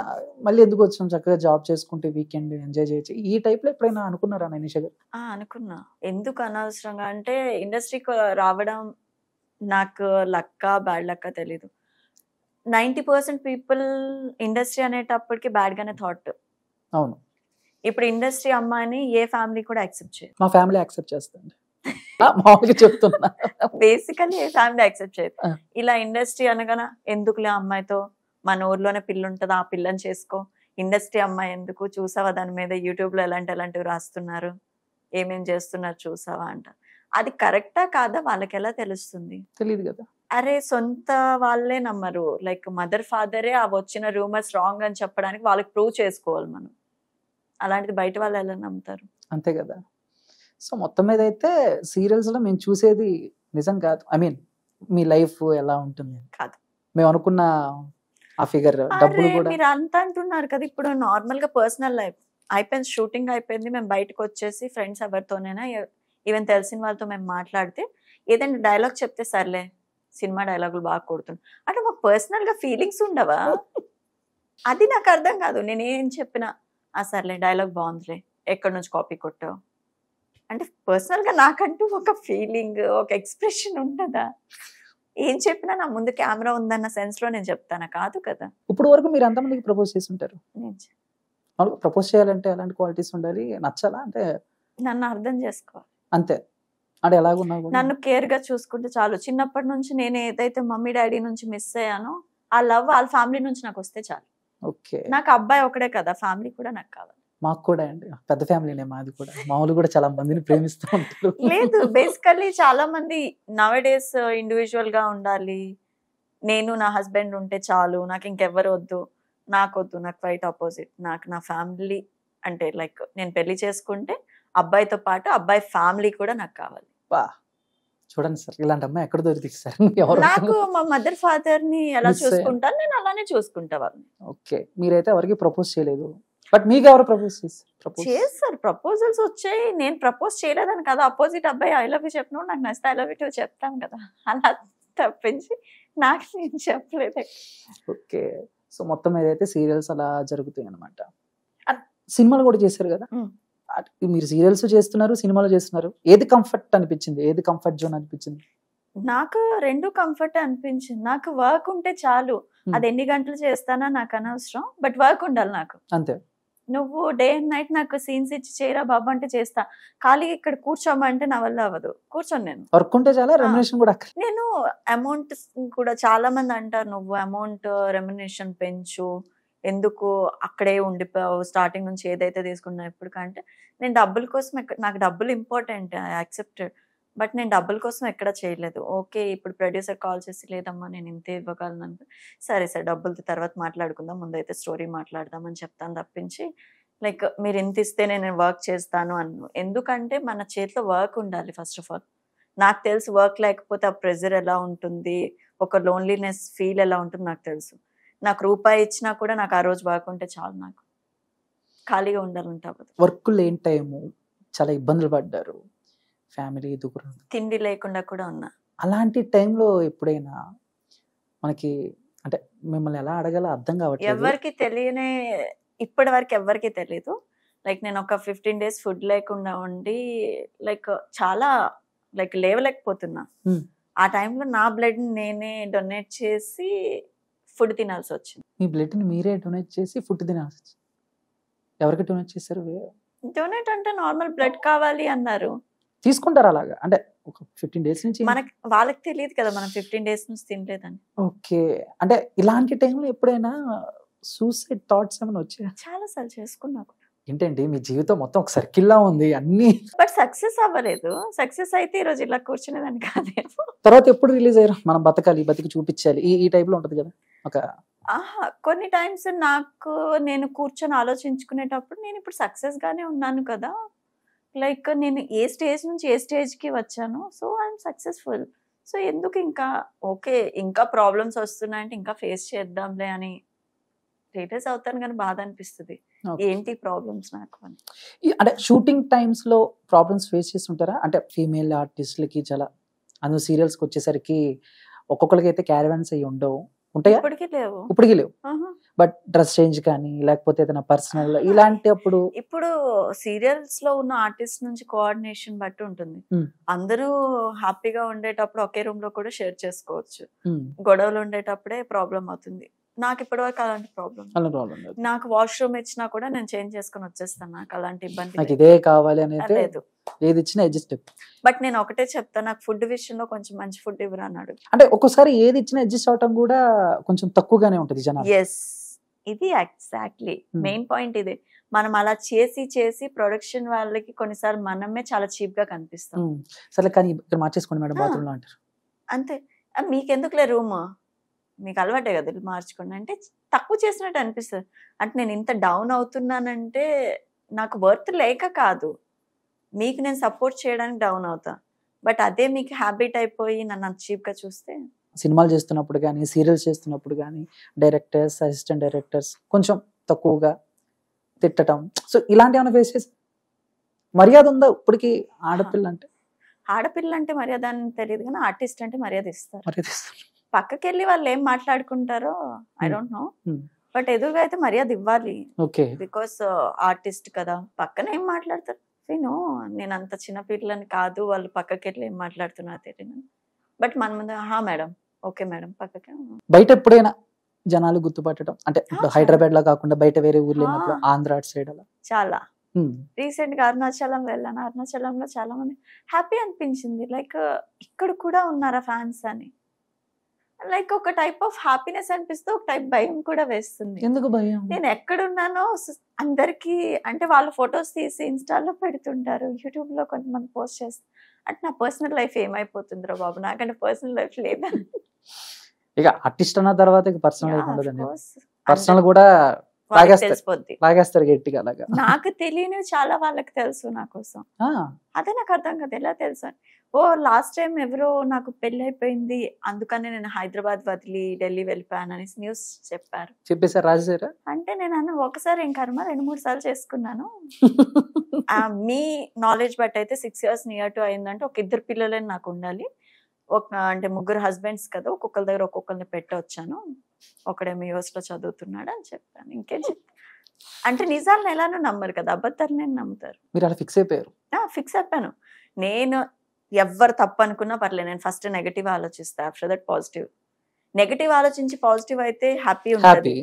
మళ్ళీ ఎందుకు వచ్చాం, చక్కగా జాబ్ చేసుకుంటే వీకెండ్ ఎంజాయ్ చేయొచ్చు, ఈ టైప్ లో ఎప్పుడైనా అనుకున్నారా నిషా గారు? అనుకున్నా. ఎందుకు అనవసరంగా అంటే ఇండస్ట్రీకి రావడం నాకు లక్కా బ్యాడ్ లక్కా తెలీదు. 90% పీపుల్ ఇండస్ట్రీ అనేటప్పటికి బ్యాడ్ గానే థాట్. అవును. ఇప్పుడు ఇండస్ట్రీ అమ్మాయిని ఏ ఫ్యామిలీ కూడా యాక్సెప్ట్ చేయదు. మా ఫ్యామిలీ యాక్సెప్ట్ చేస్తుంది, మామూలుగా చెప్తున్నా. బేసికలీ ఏ ఫ్యామిలీ యాక్సెప్ట్ చేయదు. ఆ. ఇలా ఇండస్ట్రీ అనగానే ఎందుకులే అమ్మాయితో, మన ఊర్లోనే పిల్ల ఉంటుంది ఆ పిల్లని చేసుకో, ఇండస్ట్రీ అమ్మాయి ఎందుకు, చూసావా దాని మీద యూట్యూబ్ లో ఎలాంటివి రాస్తున్నారు, ఏమేం చేస్తున్నారు చూసావా అంట. అది కరెక్టా కాదా వాళ్ళకి ఎలా తెలుస్తుంది? తెలియదు కదా. అరే సొంత వాళ్ళే నమ్మరు. లైక్ మదర్ ఫాదరే ఆ వచ్చిన రూమర్స్ రాంగ్ అని చెప్పడానికి వాళ్ళకి ప్రూవ్ చేసుకోవాలి మనం. అలాంటిది బయట వాళ్ళు ఎలా నమ్ముతారు? అంతే కదా. సో మొత్తం మీద అయితే సీరియల్స్ లో మేము చూసేది నిజం కాదు. ఐ మీన్ మీ లైఫ్ ఎలా ఉంటుంది కాదు. మేము అనుకున్న ఆ ఫిగర్ డబ్బులు కూడా. మీరు అంతా అంటున్నారు కదా, ఇప్పుడు నార్మల్ గా పర్సనల్ లైఫ్ అయిపోయింది, షూటింగ్ అయిపోయింది, మేము బయటకు వచ్చేసి ఫ్రెండ్స్ ఎవరితోనైనా ఈవెన్ తెలిసిన వాళ్ళతో మేము మాట్లాడితే ఏదైనా డైలాగ్ చెప్తే సర్లే సినిమా డైలాగులు బాగా కొడుతుంది అంటే మాకు పర్సనల్ గా ఫీలింగ్స్ ఉండవా? అది నాకు అర్థం కాదు. నేనేం చెప్పినా ఆ సర్లే డైలాగ్ బాగుందిలే, ఎక్కడి నుంచి కాపీ కొట్టావు అంటే పర్సనల్ గా నాకంటూ ఒక ఫీలింగ్, ఒక ఎక్స్ప్రెషన్ ఉండదా? ఏం చెప్పినా నా ముందు కెమెరా ఉందన్న సెన్స్ లో నేను చెప్తానా? కాదు కదా. ఇప్పుడు వరకు మీరు ఎంతమందికి ప్రపోజ్ చేసి ఉంటారు? ప్రపోజ్ చేయాలంటే ఎలాంటి క్వాలిటీస్ ఉండాలి? నచ్చాలా అంటే? నన్ను అర్థం చేసుకోవాలి అంతే. అంటే ఎలాగున్నా కూడా నన్ను కేర్ గా చూసుకుంటే చాలు. చిన్నప్పటి నుంచి నేను ఏదైతే మమ్మీ డాడీ నుంచి మిస్ అయ్యానో ఆ లవ్ వాళ్ళ ఫ్యామిలీ నుంచి నాకు వస్తే చాలు. ఓకే. నాకు అబ్బాయి ఒకడే కదా, ఫ్యామిలీ కూడా నాకు కావాలి. మాకు కూడా అండి పెద్ద ఫ్యామిలీనే మాది కూడా. మామూలు కూడా చాలా మందిని ప్రేమిస్తూ ఉంటారు. లేదు, బేసికల్లీ చాలా మంది నవ్ డేస్ ఇండివిజువల్ గా ఉండాలి, నేను నా హస్బెండ్ ఉంటే చాలు, నాకు ఇంకెవ్వరు వద్దు, నాకు వద్దు, నాకు క్వైట్ ఆపోజిట్. నాకు నా ఫ్యామిలీ అంటే లైక్ నేను పెళ్లి చేసుకుంటే అబ్బాయితో పాటు అబ్బాయి ఫ్యామిలీ కూడా నాకు కావాలి. బా చూడండి సార్, ఇలాంటి అమ్మాయి ఎక్కడ దొరికింది సార్? నాకు మా మదర్ ఫాదర్ ని ఎలా చూసుకుంటాను నేను అలానే చూసుకుంటా వాళ్ళని. ఓకే. మీరైతే ఎవరికి ప్రపోజ్ చేయలేదు, బట్ మీకు ఎవరు ప్రపోజ్ చేస్తారు? ప్రపోజల్స్ వచ్చాయి, నేను ప్రపోజ్ చేయలేదని కదా. అపోజిట్ అబ్బాయి ఐ లవ్ యూ చెప్పినప్పుడు నాకు నచ్చితే ఐ లవ్ యూ చెప్తాను కదా, అలా తప్పించి నాకు నేను చెప్పలేదు. ఓకే. సో మొత్తం ఏదైతే సీరియల్స్ అలా జరుగుతాయి అనమాట. సినిమాలు కూడా చేశారు కదా, మీరు సీరియల్స్ చేస్తున్నారు, సినిమాలు చేస్తున్నారు, ఏది కంఫర్ట్ అనిపించింది, ఏది కంఫర్ట్ జోన్ అనిపించింది? నాకు రెండు కంఫర్ట్ అనిపించింది. నాకు వర్క్ ఉంటే చాలు, అది ఎన్ని గంటలు చేస్తానా నాకు అనవసరం, బట్ వర్క్ ఉండాలి నాకు. అంతే. నువ్వు డే అండ్ నైట్ నాకు సీన్స్ ఇచ్చి చేయరా బాబు అంటే చేస్తా, ఖాళీగా ఇక్కడ కూర్చోమంటే నా వల్ల అవ్వదు, కూర్చోను నేను. వర్క్ ఉంటే చాలా, రెమ్యునరేషన్ కూడా. నేను అమౌంట్ కూడా చాలా మంది అంటారు నువ్వు అమౌంట్ రెమ్యునరేషన్ పెంచు, ఎందుకు అక్కడే ఉండిపోయావు, స్టార్టింగ్ నుంచి ఏదైతే తీసుకున్నా ఇప్పుడు కంటే. నేను డబ్బుల కోసం నాకు డబ్బులు ఇంపార్టెంట్, ఐ యాక్సెప్టెడ్, బట్ నేను డబ్బుల కోసం ఎక్కడ చేయలేదు. ఓకే ఇప్పుడు ప్రొడ్యూసర్ కాల్ చేసి లేదమ్మా నేను ఇంతే ఇవ్వగలను అంటే సరే సార్ డబ్బులతో తర్వాత మాట్లాడుకుందాం, ముందైతే స్టోరీ మాట్లాడదామని చెప్తాను తప్పించి లైక్ మీరు ఇంత ఇస్తే నేను వర్క్ చేస్తాను అన్ను. ఎందుకంటే మన చేతిలో వర్క్ ఉండాలి ఫస్ట్ ఆఫ్ ఆల్. నాకు తెలుసు వర్క్ లేకపోతే ఆ ప్రెజర్ ఎలా ఉంటుంది, ఒక లోన్లీనెస్ ఫీల్ ఎలా ఉంటుంది నాకు తెలుసు. నాకు రూపాయి ఇచ్చినా కూడా నాకు ఆ రోజు వర్క్ ఉంటే చాలు, నాకు ఖాళీగా ఉండాలంటే అవ్వదు. వర్క్ లేని టైము చాలా ఇబ్బందులు పడ్డారు, ఫ్యామిలీ దూరం, తిండి లేకుండా కూడా ఉన్నా. అలాంటి టైంలో ఎప్పుడైనా మనకి అంటే మిమ్మల్ని ఎలా అడగాలో అర్థం కావట్లేదు. ఎవరికి తెలియనే ఇప్పటి వరకు ఎవరికి తెలియదు. లైక్ నేను ఒక 15 days ఫుడ్ లేకుండా ఉండి లైక్ చాలా లైక్ లేవలేకపోతున్నా. ఆ టైంలో నా బ్లడ్ నేనే డొనేట్ చేసి ఫుడ్ తినాల్సి వచ్చింది. మీ బ్లడ్ని మీరే డొనేట్ చేసి ఫుడ్ తినాల్సి వచ్చింది. ఎవరికి డొనేట్ చేశారు? డొనేట్ అంటే నార్మల్ బ్లడ్ కావాలి అన్నారు. తీసుకుంటారు అలాగా? అంటే ఒక 15 days నుంచి మనకి వాళ్ళకి తెలియదు కదా మనం 15 days నుంచి తినలేదని. ఓకే. అంటే ఇలాంటి టైంలో ఎప్పుడైనా సూసైడ్ థాట్స్ ఏమైనా వచ్చాయా? చాలా సార్లు చేసుకున్నా కూడా. ఏంటండి మీ జీవితం మొత్తం ఒక సర్కిల్లా ఉంది అన్ని. బట్ సక్సెస్ అవ్వలేదు. సక్సెస్ అయితే ఈరోజు ఇలా కూర్చునేదాన్ని కాదేమో. తర్వాత ఎప్పుడు రిలీజ్ అయ్యారు? మనం బతకాలి, బతికి చూపించాలి, ఈ టైప్ లో ఉంటది కదా ఒక. కొన్ని టైమ్స్ నాకు నేను కూర్చొని ఆలోచించుకునేటప్పుడు నేను ఇప్పుడు సక్సెస్ గానే ఉన్నాను కదా, లైక్ నేను ఏ స్టేజ్ నుంచి ఏ స్టేజ్ కి వచ్చాను, సో ఐఎమ్ సక్సెస్ఫుల్. సో ఎందుకు ఇంకా ఓకే ఇంకా ప్రాబ్లమ్స్ వస్తున్నాయంటే ఇంకా ఫేస్ చేద్దాంలే అని రిలీజ్ అవుతాను, కానీ బాధ అనిపిస్తుంది ఏంటి ప్రాబ్లమ్స్ నాకు అని. అంటే షూటింగ్ టైమ్స్ లో ప్రాబ్లమ్స్ ఫేస్ చేస్తుంటారా? అంటే ఫీమేల్ ఆర్టిస్టులకి చాలా అందులో సీరియల్స్కి వచ్చేసరికి ఒక్కొక్కరికి అయితే క్యారవాన్స్ అయ్యి ఉండవు, ఉంటాయా? ఇప్పటికీ లేవు. ఇప్పటికీ లేవు. బట్ డ్రెస్ చేంజ్ కానీ లేకపోతే ఏదైనా పర్సనల్ ఇలాంటి అప్పుడు ఇప్పుడు సీరియల్స్ లో ఉన్న ఆర్టిస్ట్ నుంచి కోఆర్డినేషన్ బట్టి ఉంటుంది. అందరూ హ్యాపీగా ఉండేటప్పుడు ఒకే రూమ్ లో కూడా షేర్ చేసుకోవచ్చు. గొడవలు ఉండేటప్పుడే ప్రాబ్లం అవుతుంది. నాకు ఇప్పటివరకు అలాంటి ప్రాబ్లం నాకు వాష్రూమ్ ఇచ్చినా కూడా నేను చేంజ్ చేసుకుని వచ్చేస్తాను. నాకు అలాంటి ఇబ్బంది నాకు ఇదే కావాలి అనేది లేదు. ఏది ఇచ్చినా అడ్జస్ట్. బట్ నేను ఒకటే చెప్తాను, నాకు ఫుడ్ విషయంలో కొంచెం మంచి ఫుడ్ ఇవ్వరు అన్నాడు. అంటే ఒక్కోసారి ఏది ఇచ్చినా అడ్జస్ట్ అవటం కూడా కొంచెం తక్కువగానే ఉంటుంది జనాలు. ఎస్, ఇది ఎగ్జాక్ట్లీ మెయిన్ పాయింట్ ఇదే. మనం అలా చేసి చేసి ప్రొడక్షన్ వాళ్ళకి కొన్నిసార్లు మనమే చాలా చీప్ గా కనిపిస్తాం. సరే కానీ ఇక్కడ మార్చేసుకోండి మేడం బాత్రూమ్ లో అంటారు. అంతే, మీకెందుకులే రూమ్, మీకు అలవాటే కదా మార్చుకోండి అంటే తక్కువ చేసినట్టు అనిపిస్తుంది. అంటే నేను ఇంత డౌన్ అవుతున్నానంటే నాకు వర్త్ లేక కాదు, మీకు నేను సపోర్ట్ చేయడానికి డౌన్ అవుతా. బట్ అదే మీకు హ్యాబిట్ అయిపోయి నన్ను అంత చీప్ గా చూస్తే. సినిమాలు చేస్తున్నప్పుడు కానీ సీరియల్స్ చేస్తున్నప్పుడు కానీ డైరెక్టర్స్ అసిస్టెంట్ డైరెక్టర్స్ కొంచెం తక్కువగా తిట్టడం, సో ఇలాంటి ఏమైనా ఫేస్ చేసి మర్యాద ఉందా ఇప్పటికి? ఆడపిల్ల అంటే ఆడపిల్ల అంటే మర్యాద అని తెలియదు కానీ ఆర్టిస్ట్ అంటే మర్యాద ఇస్తారు. మర్యాద ఇస్తారు. పక్కకి వెళ్ళి వాళ్ళు ఏం మాట్లాడుకుంటారో ఐ డోంట్ నో, బట్ ఎదురుగా అయితే మర్యాద ఇవ్వాలి. బికాస్ ఆర్టిస్ట్ కదా, పక్కన ఏం మాట్లాడతారు విను. నేను అంత చిన్నపిల్లని కాదు, వాళ్ళు పక్కకి వెళ్ళి ఏం మాట్లాడుతున్నా తెలియదు. బట్ మన ముందు మేడం ఓకే మేడం పక్కకి. బయట ఎప్పుడైనా జనాలు గుర్తుపట్టడం అంటే ఇప్పుడు హైదరాబాద్ లో కాకుండా బయట వేరే ఊర్లో ఆంధ్ర సైడ్ అలా చాలా రీసెంట్ గా అరుణాచలం వెళ్ళాను. అరుణాచలంలో చాలా మంది హ్యాపీ అనిపించింది, లైక్ ఇక్కడ కూడా ఉన్నారా ఫ్యాన్స్ అని. లైక్ ఒక టైప్ ఆఫ్ హ్యాపీనెస్ అనిపిస్తే ఒక టైప్ భయం కూడా వేస్తుంది. ఎందుకు భయం? నేను ఎక్కడున్నానో అందరికి అంటే వాళ్ళు ఫొటోస్ తీసి ఇన్స్టాలో పెడుతుంటారు, యూట్యూబ్ లో కొంతమంది పోస్ట్ చేస్తారు. అంటే నా పర్సనల్ లైఫ్ ఏమైపోతుందిరా బాబు, నాకంటే పర్సనల్ లైఫ్ లేదా? ఇక ఆర్టిస్ట్ అన్న తర్వాత ఇక పర్సనల్ లైఫ్ ఉండదండి. పర్సనల్ కూడా లాగేస్తారు గట్టిగా అలాగా. నాకు తెలియనివి చాలా వాళ్ళకి తెలుసు నా కోసం. అదే నాకు అర్థం కాదు ఎలా తెలుసు. ఓ లాస్ట్ టైం ఎవరో నాకు పెళ్లి అయిపోయింది అందుకని నేను హైదరాబాద్ వదిలి ఢిల్లీ వెళ్ళిపోయాను అని న్యూస్ చెప్పారు. చెప్పేసారు రాజేశారా? అంటే నేను ఒకసారి ఏం కర్మ 2-3 సార్లు చేసుకున్నాను. మీ నాలెడ్జ్ బట్ అయితే 6 years నియర్ టు అయిందంటే ఒక 2 పిల్లలే నాకు ఉండాలి. అంటే 3 హస్బెండ్స్ కదా, ఒక్కొక్కరి దగ్గర ఒక్కొక్కరిని పెట్టొచ్చాను. ఒకడేమో యూఎస్ లో చదువుతున్నాడు అని చెప్పాను. ఇంకేం చెప్తాను అంటే నిజాలను ఎలానో నమ్మరు కదా, అబద్ధాలని నమ్ముతారు. మీరు అలా ఫిక్స్ అయిపోయారు? ఫిక్స్ అయిపోయాను. నేను ఎవరు తప్పు అనుకున్నా పర్లేదు, నేను ఫస్ట్ నెగటివ్ ఆలోచిస్తా, ఆఫ్టర్ దట్ పాజిటివ్. నెగటివ్ ఆలోచించి పాజిటివ్ అయితే హ్యాపీ ఉంటుంది,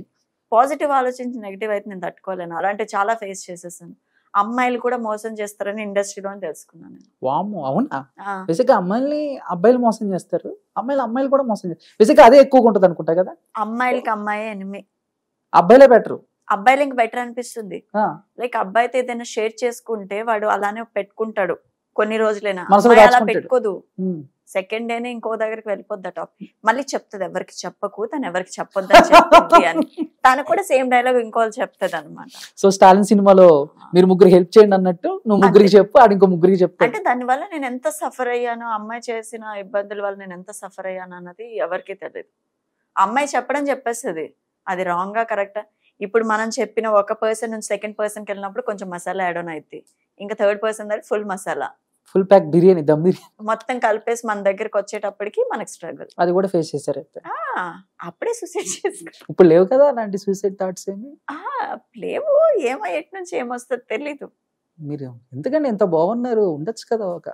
పాజిటివ్ ఆలోచించి నెగటివ్ అయితే నేను తట్టుకోలేను. అలాంటి చాలా ఫేస్ చేసేసాను. అమ్మాయిలు కూడా మోసం చేస్తారని ఇండస్ట్రీలో తెలుసుకున్నాను. వామ్మో, అవునా? బేసిక్గా అమ్మాయిల్ని అబ్బాయిలు మోసం చేస్తారు, అమ్మాయిలు కూడా మోసం చేస్తారు. బేసిక్గా అదే ఎక్కువగా ఉంటుంది అనుకుంటా కదా. అమ్మాయిలకి అమ్మాయి ఎనిమి, అబ్బాయిలే బెటర్. అబ్బాయిలు ఇంక బెటర్ అనిపిస్తుంది. లైక్ అబ్బాయితో ఏదైనా షేర్ చేసుకుంటే వాడు అలానే పెట్టుకుంటాడు కొన్ని రోజులైనా, అలా పెట్టుకోదు. సెకండ్ డేనే ఇంకో దగ్గరికి వెళ్ళిపోద్ది టాపిక్. మళ్ళీ చెప్తుంది ఎవరికి చెప్పకు, తను ఎవరికి చెప్పొద్దని చెప్తుంది అని. తను కూడా సేమ్ డైలాగ్ ఇంకోళ్ళు చెప్తుంది అనమాట. సో స్టాలిన్ సినిమాలో మీరు ముగ్గురు హెల్ప్ చేయండి అన్నట్టు నువ్వు ముగ్గురికి చెప్పు, ఆడు ఇంకో ముగ్గురికి చెప్తా. అంటే దానివల్ల నేను ఎంత సఫర్ అయ్యాను, అమ్మాయి చేసిన ఇబ్బందుల వల్ల నేను ఎంత సఫర్ అయ్యాను అన్నది ఎవరికి తెలియదు. అమ్మాయి చెప్పడం చెప్పేస్తుంది, అది రాంగ్ గా కరెక్టా. ఇప్పుడు మనం చెప్పిన ఒక పర్సన్ నుంచి సెకండ్ పర్సన్కి వెళ్ళినప్పుడు కొంచెం మసాలా యాడ్ ఆన్ అవుతుంది, ఇంకా థర్డ్ పర్సన్ దగ్గర ఫుల్ మసాలా. ఫుల్ ప్యాక్ బిర్యానీ, దమ్ బిర్యానీ మొత్తం కలిపేసి మన దగ్గరికి వచ్చేటప్పటికి మనకి స్ట్రగుల్. అది కూడా ఫేస్ చేశారు అయితే. అప్పుడే సూసైడ్ చేసుకో. ఇప్పుడు లేవు కదా అలాంటి సూసైడ్ థాట్స్ ఏమి? లేవు. ఏమో ఎటు నుంచి ఏమొస్తుందో తెలీదు. మీరు ఎందుకంటే ఎంత బాగున్నారు, ఉండొచ్చు కదా ఒక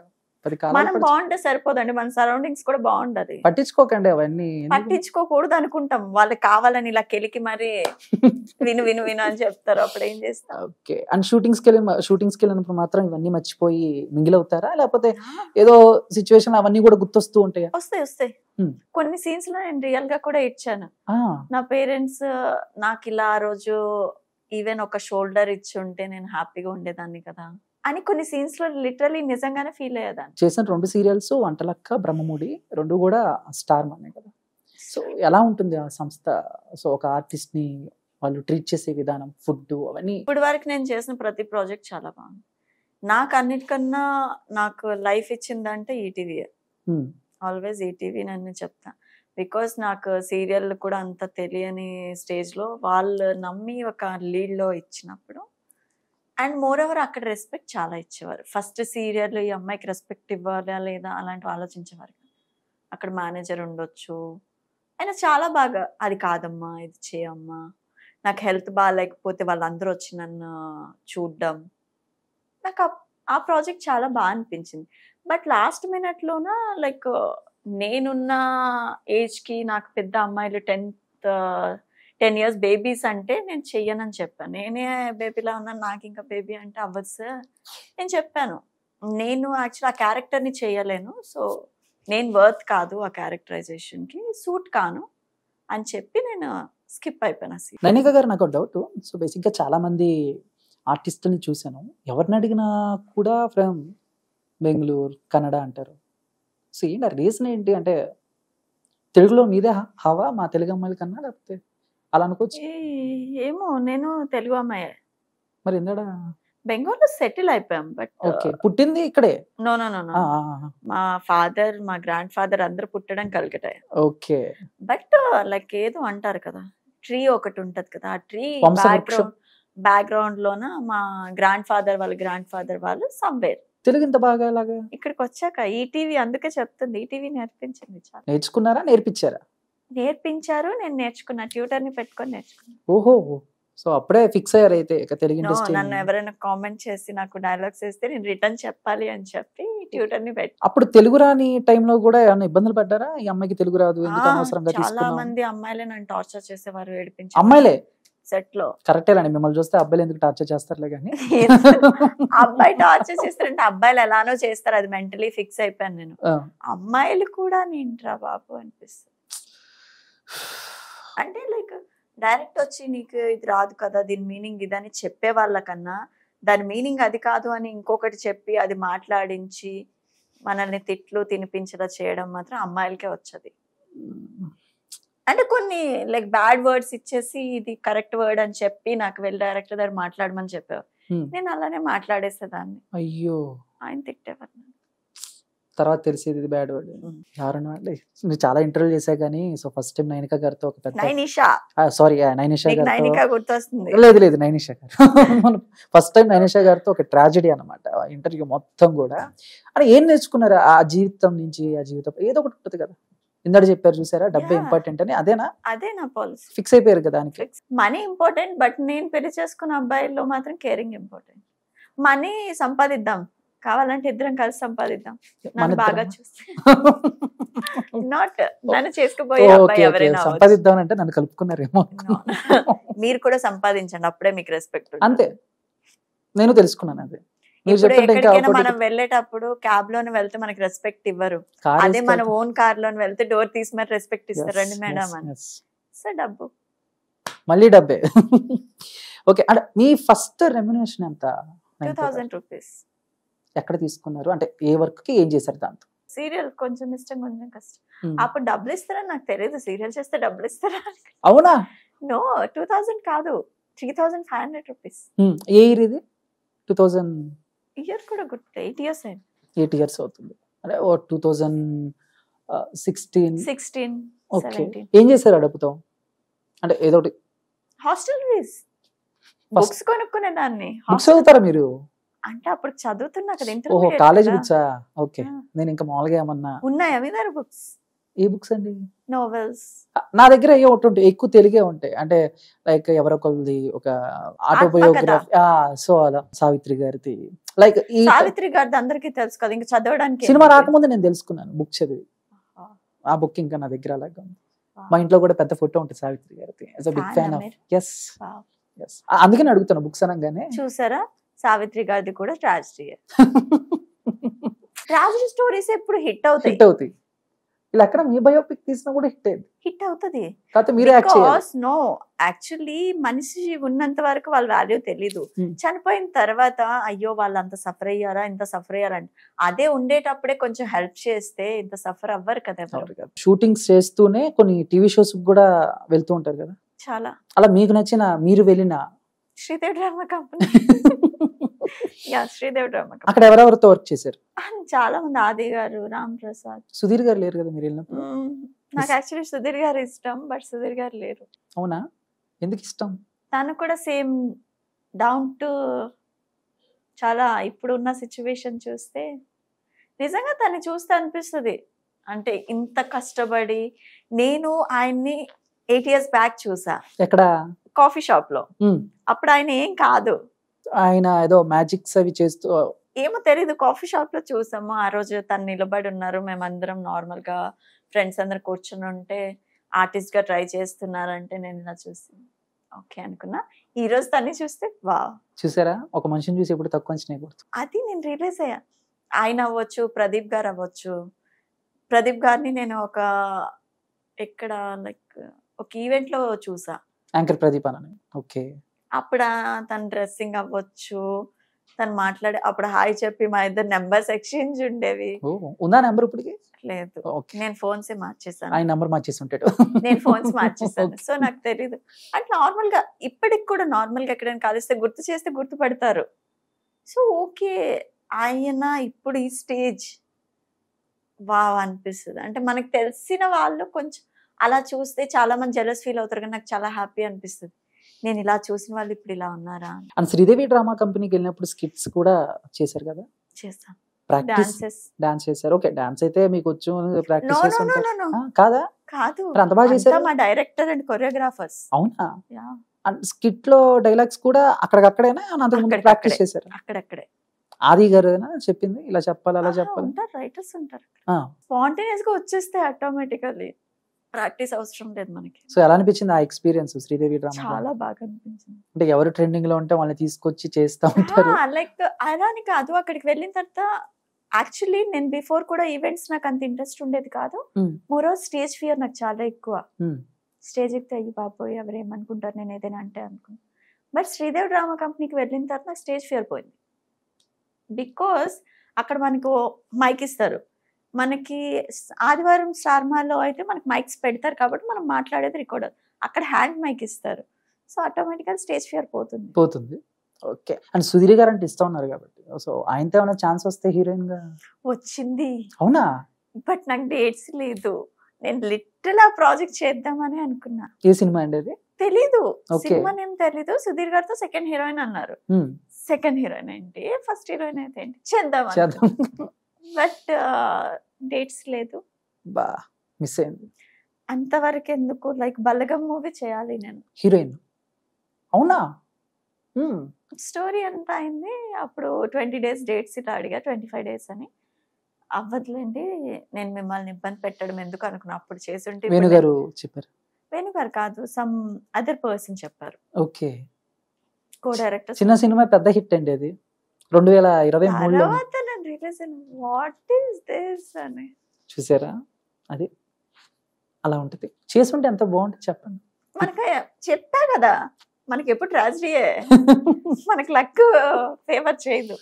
10 మనం కాలాలు. బాగుంటే సరిపోదండి, మన సరౌండింగ్స్ కూడా బాగుంటది. పట్టించుకోకండి అవన్నీ. పట్టించుకోకూడదు అనుకుంటాం, వాళ్ళకి కావాలని ఇలా కెలికి మరి విను విను విను అని చెప్తారు, అప్పుడు ఏం చేస్తాం. ఓకే. అండ్ షూటింగ్స్కి వెళ్ళినప్పుడు మాత్రం ఇవన్నీ మర్చిపోయి మింగిల్ అవుతారా, లేకపోతే ఏదో సిచ్యువేషన్ అవన్నీ కూడా గుర్తొస్తూ ఉంటాయా? వస్తాయి. కొన్ని సీన్స్ లో నేను రియల్ గా కూడా ఇచ్చాను. నా పేరెంట్స్ నాకు ఇలా ఆ రోజు ఈవెన్ ఒక షోల్డర్ ఇచ్చి ఉంటే నేను హ్యాపీగా ఉండేదాన్ని కదా అని కొన్ని సీన్స్ లో లిటరలీ నిజంగానే ఫీల్ అయ్యేదాన్ని. చేసిన 2 సీరియల్స్ వంటలక్క, బ్రహ్మముడి 2 కూడా స్టార్ మనే కదా. సో ఎలా ఉంటుంది ఆ సంస్థ? సో ఒక ఆర్టిస్ట్ ని వాళ్ళు ట్రీట్ చేసే విధానం, ఫుడ్ అవన్నీ. ఇప్పుడు వరకు నేను చేసిన ప్రతి ప్రాజెక్ట్ చాలా బాగుంది. నాకు అన్నిటికన్నా నాకు లైఫ్ ఇచ్చిందంటే ఈటీవీ. ఆల్వేస్ ఈటీవీ నన్ను చెప్తా. బికాస్ నాకు సీరియల్ కూడా అంత తెలియని స్టేజ్ లో వాళ్ళు నమ్మి ఒక లీడ్ లో ఇచ్చినప్పుడు, అండ్ మోర్ ఓవర్ అక్కడ రెస్పెక్ట్ చాలా ఇచ్చేవారు. ఫస్ట్ సీరియల్ ఈ అమ్మాయికి రెస్పెక్ట్ ఇవ్వాలా లేదా అలాంటివి ఆలోచించేవారు. అక్కడ మేనేజర్ ఉండొచ్చు, ఆయన చాలా బాగా అది కాదమ్మా ఇది చేయమ్మా, నాకు హెల్త్ బాగాలేకపోతే వాళ్ళందరూ వచ్చి నన్ను చూడడం, నాకు ఆ ప్రాజెక్ట్ చాలా బాగా అనిపించింది. బట్ లాస్ట్ మినిట్లోన లైక్ నేనున్న ఏజ్కి నాకు పెద్ద అమ్మాయిలు 10 years బేబీస్ అంటే నేను చెయ్యనని చెప్పాను. నేనే బేబీలా ఉన్నాను, నాకు ఇంకా బేబీ అంటే అవ్వదు సార్ నేను చెప్పాను. నేను యాక్చువల్ ఆ క్యారెక్టర్ని చేయలేను, సో నేను వర్త్ కాదు ఆ క్యారెక్టరైజేషన్కి, సూట్ కాను అని చెప్పి నేను స్కిప్ అయిపోయాను. నైనిక గారు నాకు డౌట్. సో బేసిక్గా చాలా మంది ఆర్టిస్టుల్ని చూశాను, ఎవరిని అడిగినా కూడా ఫ్రమ్ బెంగళూరు, కన్నడ అంటారు. సో ఏంటి రీజన్ ఏంటి? అంటే తెలుగులో మీదే హవా మా తెలుగు అమ్మాయిల కన్నా, లేకపోతే అలా అనుకోవచ్చు? ఏమో, నేను తెలుగు అమ్మాయి. మరి ఎందుకు బెంగళూరులో సెటిల్ అయిపోయాం. బట్ పుట్టింది ఇక్కడే? నో, మా ఫాదర్, మా గ్రాండ్ ఫాదర్ అందరు పుట్టడం కలకట్ట. ఓకే. బట్ లైక్ ఏదో అంటారు కదా, ట్రీ ఒకటి ఉంటది కదా, ఆ ట్రీ బ్యాక్గ్రౌండ్ లోన మా గ్రాండ్ ఫాదర్ వాళ్ళు సమ్వేర్. తెలుగు ఇంత బాగా అలాగా ఇక్కడికి వచ్చాక ఈటీవీ అందుకే చెప్తుంది, ఈటీవీ నేర్పించింది. చాలా నేర్చుకున్నారా, నేర్పించారా? నేర్పించారు, నేను నేర్చుకున్నా, ట్యూటర్ ని పెట్టుకొని నేర్చుకున్నా. ఓహో, సో అప్పుడే ఫిక్స్ అయ్యారు అయితే తెలుగు ఇండస్ట్రీ. నన్ను ఎవరైనా కామెంట్ చేసి నాకు డైలాగ్స్ వేస్తే నేను రిటర్న్ చెప్పాలి అని చెప్పి ట్యూటర్ ని పెట్టి. అప్పుడు తెలుగు రాని టైంలో కూడా ఏమైనా ఇబ్బందులు పడ్డారా? ఈ అమ్మాయికి తెలుగు రాదు, ఎందుకు అనవసరంగా చాలా తీసుకున్నావు? మంది అమ్మాయిలే నన్ను టార్చర్ చేసేవారు, ఏడిపించారు. అమ్మాయిలే సెట్ లో? కరెక్టేనండి, మిమ్మల్ని చూస్తే అబ్బాయిలు ఎందుకు టార్చర్ చేస్తారులే కానీ. అబ్బాయి టార్చర్ చేస్తారంటే అబ్బాయిలు ఎలానో చేస్తారు, అది మెంటలీ ఫిక్స్ అయిపోయాను నేను. అమ్మాయిలు కూడా నేంట్రా బాబు అనిపిస్తుంది. అంటే లైక్ డైరెక్ట్ వచ్చి నీకు ఇది రాదు కదా, దీని మీనింగ్ ఇదని చెప్పే వాళ్ళకన్నా దాని మీనింగ్ అది కాదు అని ఇంకొకటి చెప్పి అది మాట్లాడించి మనల్ని తిట్లు తినిపించడా చేయడం మాత్రం అమ్మాయిలకే వచ్చేది. అంటే కొన్ని లైక్ బ్యాడ్ వర్డ్స్ ఇచ్చేసి ఇది కరెక్ట్ వర్డ్ అని చెప్పి నాకు వెళ్ళి డైరెక్టర్ దగ్గర మాట్లాడమని చెప్పావు, నేను అలానే మాట్లాడేసేదాన్ని. అయ్యో, ఆయన తిట్టేవారు. తర్వాత తెలిసేది ఇది బ్యాడ్ వర్డ్. ఎవరన్నా నువ్వు చాలా ఇంటర్వ్యూ చేసా కానీ, సో ఫస్ట్ టైం నైనిక గారితో ఒక పెద్ద నైనిషా గుర్తొస్తుంది. లేదు నైనిషా గారు ఫస్ట్ టైం నైనిషా గారితో ఒక ట్రాజెడీ అనమాట ఇంటర్వ్యూ మొత్తం కూడా. అని ఏం నేర్చుకున్నారు ఆ జీవితం నుంచి? ఆ జీవితం ఏదో ఒకటి ఉంటుంది కదా, ఇందాక చెప్పారు చూసారా, డబ్బే ఇంపార్టెంట్ అని. అదే నా పాలసీ. ఫిక్స్ అయిపోయారు కదా దానికి. మనీ ఇంపార్టెంట్, బట్ నేను పెళ్లి చేసుకున్న అబ్బాయిల్లో మాత్రం కేరింగ్ ఇంపార్టెంట్. మనీ సంపాదిద్దాం, కావాలంటే ఇద్దరం కలిసి సంపాదిద్దాం, నన్ను బాగా చూస్తే. నాట్ నన్ను చేసుకుపోయే అబ్బాయి ఎవరైనా సంపాదిద్దాం అంటే నన్ను కలుపుకున్నారేమో. మీరు కూడా సంపాదించండి, అప్పుడే మీకు రెస్పెక్ట్. అంతే, నేను తెలుసుకున్నాను. అదే ఎక్కడికైనా మనం వెళ్ళేటప్పుడు క్యాబ్ లోనే వెళ్తే మనకి రెస్పెక్ట్ ఇవ్వరు, అదే మన ఓన్ కార్ లోనే వెళ్తే డోర్ తీసి మరి రెస్పెక్ట్ ఇస్తారండి మేడం అని. సో డబ్బు, మళ్ళీ డబ్బే. ఓకే, అంటే మీ ఫస్ట్ రెమ్యునరేషన్ ఎంత? 2000 రూపీస్. ఎక్కడ తీసుకున్నారు? అంటే ఏ వర్క్ కి ఏం చేశారు దాంతో? సీరియల్ కొంచెం ఇష్టం, కొంచెం కష్టం. అప్పుడు డబ్బులు ఇస్తారని నాకు తెలియదు, సీరియల్ చేస్తే డబ్బులు ఇస్తారా? అవునా? నో, 2000 కాదు, 3500 రూపీస్. ఏ ఇయర్ ఇది? 2000 ఇయర్ కూడా గుర్తు, 8 years అయింది. 8 years అవుతుంది. అంటే 2016. ఓకే, ఏం చేశారు ఆ డబ్బుతో? అంటే ఏదో ఒకటి హాస్టల్ ఫీజ్, బుక్స్ కొనుక్కునేదాన్ని. బుక్స్ చదువుతారా మీరు? అంటే అప్పుడు చదువుతున్నా కదా, ఓహో ఇంటర్మీడియట్ కాలేజ్ కదా. బుక్సా? ఓకే, ఆ, నేను ఇంకా మామూలుగా ఏమన్నా. ఉన్నాయా మీ దగ్గర బుక్స్, ఏ బుక్స్ అండి? నోవెల్స్? నా దగ్గర ఏ ఒకటి ఉంటాయి, ఎక్కువ తెలుగే ఉంటాయి. అంటే లైక్ ఎవరొకరిది ఒక ఆత్మకథ. ఆటోబయోగ్రఫీ. సో అలా సావిత్రి గారిది. లైక్ ఈ సావిత్రి గారిది అందరికీ తెలుసు కదా, ఇంకా చదవడానికి సినిమా ఏముంది? రాకముందు నేను తెలుసుకున్నాను బుక్ చదివి. ఆ బుక్ ఇంకా నా దగ్గర అలాగా ఉంది. మా ఇంట్లో కూడా పెద్ద ఫోటో ఉంటుంది సావిత్రి గారిది. Big Fan fan uh of. మీరు? Yes Wow. ఎస్, అందుకని అడుగుతాను బుక్స్ అనగానే. చూసారా, సావిత్రి గారిది కూడా ట్రాజడీ. ట్రాజడీ స్టోరీస్ ఎప్పుడు హిట్ అవుతాయి. హిట్ అవుతాయి. ఇలా ఎక్కడ మీ బయోపిక్ తీసినా కూడా హిట్ అయింది. హిట్ అవుతుంది. కాకపోతే మీరే యాక్ట్ చేయాలి. బికాస్ నో, యాక్చువల్లీ మనిషి ఉన్నంత వరకు వాళ్ళ వాల్యూ తెలీదు. Hmm. చనిపోయిన తర్వాత అయ్యో వాళ్ళు అంత సఫర్ అయ్యారా, ఇంత సఫర్ అయ్యారా అంటే, అదే ఉండేటప్పుడే కొంచెం హెల్ప్ చేస్తే ఇంత సఫర్ అవ్వరు కదా ఎవరు. షూటింగ్స్ చేస్తూనే కొన్ని టీవీ షోస్ కూడా వెళ్తూ ఉంటారు కదా. చాలా. అలా మీకు నచ్చిన, మీరు వెళ్ళిన Sridevi drama company. Yeah, Sridevi drama company. అక్కడ ఎవరెవరితో వర్క్ చేశారు? చాలా మంది, ఆది గారు, రామ్ ప్రసాద్. సుధీర్ గారు లేరు కదా మీరు వెళ్ళినప్పుడు? నాకు యాక్చువల్లీ సుధీర్ గారు ఇష్టం, బట్ సుధీర్ గారు లేరు. అవునా, ఎందుకు ఇష్టం? తను కూడా సేమ్ డౌన్ టు, చాలా ఇప్పుడున్న సిచ్యువేషన్ చూస్తే నిజంగా తను చూస్తే అనిపిస్తుంది, అంటే ఇంత కష్టపడి. నేను ఆయన్ని 8 years బ్యాక్ చూసా, ఎక్కడ? కాఫీ షాప్ లో. అప్పుడు ఆయన ఏం కాదు, ఆయన ఏదో మ్యాజిక్స్ అవి చేస్తూ. ఏమో తెలీదు, కాఫీ షాప్ లో చూసాము. ఆ రోజు తను నిలబడి ఉన్నారు, మేమందరం నార్మల్ గా ఫ్రెండ్స్ అందరు కూర్చొని ఉంటే ఆర్టిస్ట్ గా ట్రై చేస్తున్నారంటే నేను ఇలా చూసి ఓకే అనుకున్నా. ఈ రోజు తన్ని చూస్తే వా. చూసారా, ఒక మనిషిని చూసి ఎప్పుడు తక్కువ అంచనా. అది నేను రియలైజ్ అయ్యా. ఆయన అవ్వచ్చు, ప్రదీప్ గారు అవ్వచ్చు. ప్రదీప్ గారిని నేను ఒక ఎక్కడ లైక్ ఒక ఈవెంట్ లో చూసా, యాంకర్ ప్రదీప్ అని. ఓకే. అప్పుడు తన డ్రెస్సింగ్ అవ్వచ్చు, తను మాట్లాడే అప్పుడు హాయ్ చెప్పి మా ఇద్దరు నెంబర్స్ ఎక్స్చేంజ్ ఉండేవి. ఉందా నెంబర్ ఇప్పటికి? లేదు, నేను ఫోన్స్ మార్చేసాను. ఆయన నెంబర్ మార్చేసి ఉంటాడు. నేను ఫోన్స్ మార్చేసాను. సో నాకు తెలీదు. అంటే నార్మల్ గా ఇప్పటికి కూడా నార్మల్ గా ఎక్కడైనా కలిస్తే గుర్తు చేస్తే గుర్తుపడతారు. సో ఓకే, ఆయన ఇప్పుడు ఈ స్టేజ్ వావ్ అనిపిస్తుంది. అంటే మనకు తెలిసిన వాళ్ళు కొంచెం అలా చూస్తే చాలా మంది జెలస్ ఫీల్ అవుతారు, కానీ నాకు చాలా హ్యాపీ అనిపిస్తుంది, నేను ఇలా చూసిన వాళ్ళు ఇప్పుడు ఇలా ఉన్నారా. అండ్ శ్రీదేవి డ్రామా కంపెనీకి వెళ్ళినప్పుడు స్కిట్స్ కూడా చేశారు కదా? చేస్తాం. ప్రాక్టీస్ డాన్స్ చేశారు. ఓకే, డాన్స్ అయితే మీకు వచ్చు, ప్రాక్టీస్ చేసి ఉంటారు కాదా? కాదు, అంత బాగా చేశారు. మా డైరెక్టర్ అండ్ కొరియోగ్రాఫర్స్. అవునా? స్కిట్ లో డైలాగ్స్ కూడా అక్కడక్కడేనా, అంతకుముందు ప్రాక్టీస్ చేశారు? అక్కడక్కడే. ఆది గారు చెప్పింది ఇలా చెప్పాలి, అలా చెప్పాలి. ఉంటారు, రైటర్స్ ఉంటారు. స్పాంటేనియస్ గా వచ్చేస్తే ఆటోమేటికల్లీ, ప్రాక్టీస్ అవసరం లేదు మనకి. సో ఎలా అనిపించింది ఆ ఎక్స్పీరియన్స్ శ్రీదేవి డ్రామా? చాలా బాగా అనిపించింది. అంటే ఎవరు ట్రెండింగ్ లో ఉంటే వాళ్ళని తీసుకొచ్చి చేస్తా ఉంటారు. లైక్ అలా అని కాదు, అక్కడికి వెళ్ళిన తర్వాత యాక్చువల్లీ నేను బిఫోర్ కూడా ఈవెంట్స్ నాకు అంత ఇంట్రెస్ట్ ఉండేది కాదు. మోరో స్టేజ్ ఫియర్ నాకు చాలా ఎక్కువ. స్టేజ్ ఎక్కితే అయ్యి బాబోయ్ ఎవరు ఏమనుకుంటారు నేను ఏదైనా అంటే అనుకున్నాను. బట్ శ్రీదేవి డ్రామా కంపెనీకి వెళ్ళిన తర్వాత నాకు స్టేజ్ ఫియర్ పోయింది. బికాస్ అక్కడ మనకు మైక్ ఇస్తారు. మనకి ఆదివారం స్టార్ మాల్లో అయితే మనకి మైక్స్ పెడతారు కాబట్టి మనం మాట్లాడేది రికార్డర్, అక్కడ హ్యాండ్ మైక్ ఇస్తారు. సో ఆటోమేటిక్గా స్టేజ్ ఫియర్ పోతుంది. ఓకే. అండ్ సుధీర్ గారు అంటే ఇష్టం ఉన్నారు కాబట్టి, సో ఆయనతో ఏమైనా ఛాన్స్ వస్తే హీరోయిన్ గా? వచ్చింది. అవునా? బట్ నాకు డేట్స్ లేదు. నేను లిటిల్ ఆ ప్రాజెక్ట్ చేద్దామని అనుకున్నా. ఏ సినిమా అండి అది? తెలీదు, సినిమా నేమ్ తెలీదు. సుధీర్ గారితో సెకండ్ హీరోయిన్ అన్నారు. సెకండ్ హీరోయిన్ ఏంటి, ఫస్ట్ హీరోయిన్ అయితే ఏంటి చేద్దాం. బట్ డేట్స్ లేదు. బా మిస్ అయింది. అంతవరకు ఎందుకు, లైక్ బలగం మూవీ చేయాలి నేను హీరోయిన్. అవునా? స్టోరీ ఎంత అయింది అప్పుడు 20 days డేట్స్ ఇలా అడిగా, 25 days అని. అవ్వదులేండి, నేను మిమ్మల్ని ఇబ్బంది పెట్టడం ఎందుకు అనుకున్నా. అప్పుడు చేస్తుంటే వేణుగారు చెప్పారు. వేణుగారు కాదు, సమ్ అదర్ పర్సన్ చెప్పారు. ఓకే. Co director. చిన్న సినిమా పెద్ద హిట్ అండి అది 2023లో. తర్వాత నేను రియలైజ్ అయ్యాను, వాట్ ఈస్ దిస్ అని. చూసారా, అది అలా ఉంటుంది. చేసుంటే ఎంత బాగుంటుంది చెప్పండి. మనకి చెప్పా కదా, మనకి ఎప్పుడు ట్రాజడీయే, మనకి లక్ ఫేవర్ చేయదు.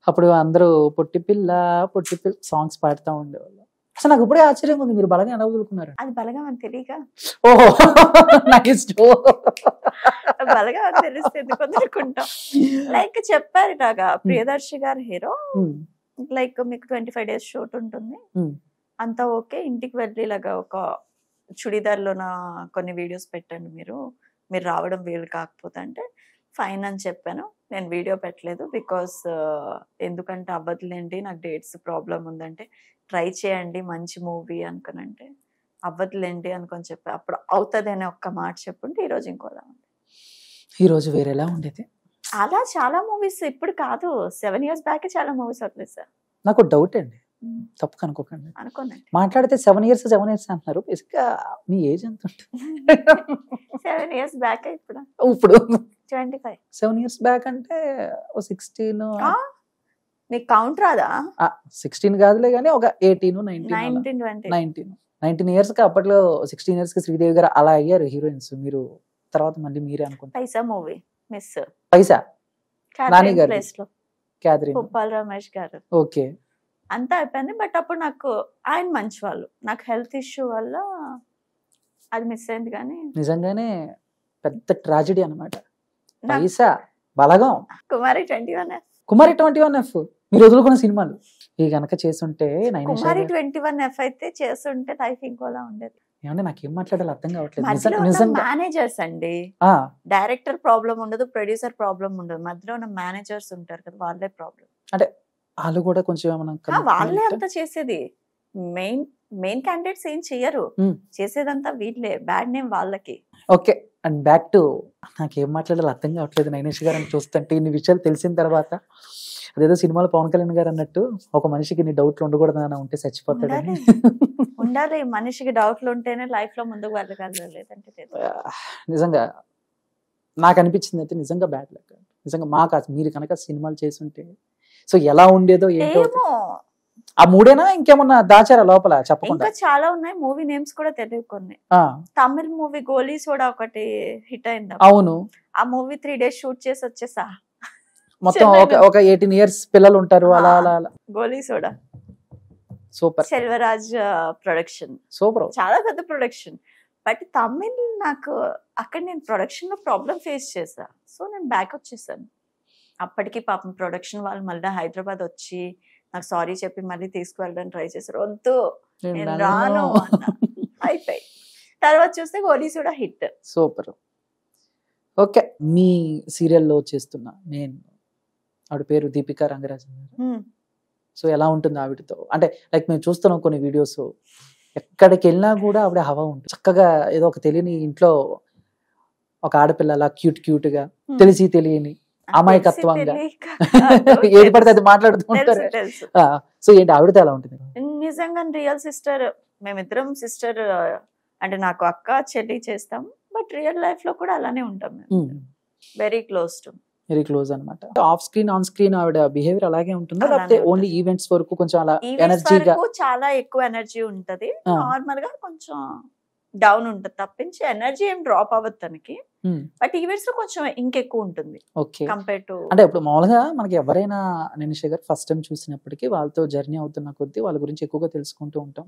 అప్పుడు అందరూ పొట్టి పిల్ల సాంగ్స్ పాడుతూ ఉండేవాళ్ళు. అసలు నాకు ఇప్పుడే ఆశ్చర్యంగా ఉంది, మీరు బలంగా ఎలా వదులుకున్నారు? అది బలగా అని తెలియక. ఓహో నైస్. బలగా అని తెలిస్తే ఎందుకు వదులుకుంటాం. లైక్ చెప్పారు ఇలాగా, ప్రియదర్శి గారు హీరో, లైక్ మీకు 25 days షూట్ ఉంటుంది, అంతా ఓకే, ఇంటికి వెళ్ళి ఇలాగా ఒక చుడిదార్లో నా కొన్ని వీడియోస్ పెట్టండి, మీరు రావడం వీలు కాకపోతే అంటే ఫైన్ అని చెప్పాను. నేను వీడియో పెట్టలేదు. బికాస్ ఎందుకంటే అవ్వదులేండి, నాకు డేట్స్ ప్రాబ్లం ఉందంటే, ట్రై చేయండి మంచి మూవీ అనుకునంటే, అవ్వదులేండి అనుకొని చెప్పి, అప్పుడు అవుతుంది అనే ఒక్క మాట చెప్పుంటే ఈరోజు ఇంకోలా ఉంది. ఈరోజు వేరేలా ఉండేది. అలా చాలా మూవీస్ ఇప్పుడు కాదు, 7 years బ్యాక్ చాలా మూవీస్ వదిలేసా. నాకు డౌట్ అండి, తప్పు కనుక్కోకండి. అనుకోనండి. మాట్లాడితే 7 years అంటున్నారు. బేసిక్గా మీ ఏజ్ ఎంత ఉంటుంది? 7 years బ్యాక్ ఇప్పుడు ఇప్పుడు 25. 7 years బ్యాక్ అంటే 16. నీకు కౌంట్ రాదా? 16 కాదులే కానీ ఒక 18, 19 years కి అప్పట్లో 16 years కి శ్రీదేవి గారు అలా అయ్యారు హీరోయిన్స్. మీరు తర్వాత మళ్ళీ మీరే అనుకుంటారు. పైసా మూవీ మిస్, పైసా నాని గారు, ప్లేస్ లో క్యాథరిన్, ఉప్పాల్ రమేష్ గారు. ఓకే, అంతా అయిపోయింది. బట్ అప్పుడు నాకు ఆయన మంచి వాళ్ళు, నాకు హెల్త్ ఇష్యూ వల్ల అది మిస్ అయింది. కానీ నిజంగానే పెద్ద ట్రాజెడీ అన్నమాట. పైసా, బలగం, కుమారి 21F మీరు వదులుకున్న సినిమాలు ఈ గనక చేస్తుంటే కుమారి 21F అయితే చేస్తుంటే లైఫ్ ఇంకోలా ఉండేది. ఏమంటే నాకేం మాట్లాడాలి అర్థం కావట్లేదు. మేనేజర్స్ అండి, డైరెక్టర్ ప్రాబ్లం ఉండదు, ప్రొడ్యూసర్ ప్రాబ్లం ఉండదు, మధ్యలో ఉన్న మేనేజర్స్ ఉంటారు కదా, వాళ్ళే ప్రాబ్లం. అంటే వాళ్ళు కూడా కొంచెం వాళ్ళే అంతా చేసేది. మెయిన్ క్యాండిడేట్స్ ఏం చెయ్యరు, చేసేదంతా వీళ్ళే. బ్యాడ్ నేమ్ వాళ్ళకి. ఓకే, అండ్ బ్యాక్ టు నాకేం మాట్లాడాలి అర్థం కావట్లేదు. నైనేష్ గారు అని చూస్తుంటే ఇన్ని విషయాలు తెలిసిన తర్వాత అదేదో సినిమాలో పవన్ కళ్యాణ్ గారు అన్నట్టు ఒక మనిషికి ఇన్ని డౌట్లు ఉండకూడదని ఉంటే చచ్చిపోతాడని. ఉండాలి, మనిషికి డౌట్లు ఉంటేనే లైఫ్ లో ముందుకు వెళ్ళగలరు, లేదంటే నిజంగా నాకు అనిపించింది అయితే నిజంగా బ్యాడ్ లక్. నిజంగా మాకు మీరు కనుక సినిమాలు చేస్తుంటే సో ఎలా ఉండేదో ఏంటో. ఆ మూడేనా ఇంకేమన్నా దాచారా లోపల చెప్పకుండా? ఇంకా చాలా ఉన్నాయి, మూవీ నేమ్స్ కూడా తెలియదు కొన్ని. తమిళ మూవీ గోలీ సోడా ఒకటి హిట్ అయింది. అవును, ఆ మూవీ 3 days షూట్ చేసి వచ్చేసా. మొత్తం ఒక 18 years పిల్లలు ఉంటారు. అలా అలా అలా గోలీ soda super, Selvaraj production, super, చాలా పెద్ద ప్రొడక్షన్. బట్ తమిళ్ నాకు అక్కడ నేను ప్రొడక్షన్ లో ప్రాబ్లం ఫేస్ చేసా, సో నేను బ్యాక్ వచ్చేసాను. అప్పటికి పాపం ప్రొడక్షన్ వాళ్ళు మళ్ళీ హైదరాబాద్ వచ్చి నాకు సారీ చెప్పి మళ్ళీ తీసుకువెళ్ళడానికి ట్రై చేశారు. వద్దు నేను రాను అన్న, అయిపోయి తర్వాత చూస్తే గోలీ సోడా హిట్. సూపర్. ఓకే, మీ సీరియల్లో చేస్తున్నా నేను ఆవిడ పేరు దీపికా రంగరాజన్ గారు. సో ఎలా ఉంటుంది ఆవిడతో? అంటే లైక్ మేము చూస్తున్నాం కొన్ని వీడియోస్, ఎక్కడికి వెళ్ళినా కూడా ఆవిడ హవా ఉంటుంది. చక్కగా ఏదో ఒక తెలియని ఇంట్లో ఒక ఆడపిల్ల అలా క్యూట్ గా తెలిసి తెలియని అమాయకత్వంగా ఏది పడితే అది మాట్లాడుతూ ఉంటారు. సో ఏంటి ఆవిడతో ఎలా ఉంటుంది? నిజంగా రియల్ సిస్టర్, మేమిద్దరం సిస్టర్, అంటే నాకు అక్క చెల్లి చేస్తాం, బట్ రియల్ లైఫ్ లో కూడా అలానే ఉంటాం. వెరీ క్లోజ్ అన్నమాట. ఆఫ్ స్క్రీన్ ఆన్ స్క్రీన్ ఆవిడ బిహేవియర్ అలాగే ఉంటుందా, లేకపోతే ఓన్లీ ఈవెంట్స్ వరకు కొంచెం అలా ఎనర్జీగా? చాలా ఎక్కువ ఎనర్జీ ఉంటది, నార్మల్ గా కొంచెం డౌన్ ఉంటుంది తప్పించి ఎనర్జీ ఏం డ్రాప్ అవ్వదు తనకి. బట్ ఈవెంట్స్ లో కొంచెం ఇంకెక్కువ ఉంటుంది కంపేర్ టు. అంటే ఇప్పుడు మామూలుగా మనకి ఎవరైనా నైనేష్ గారు ఫస్ట్ టైం చూసినప్పటికీ వాళ్ళతో జర్నీ అవుతున్న కొద్దీ వాళ్ళ గురించి ఎక్కువగా తెలుసుకుంటూ ఉంటాం.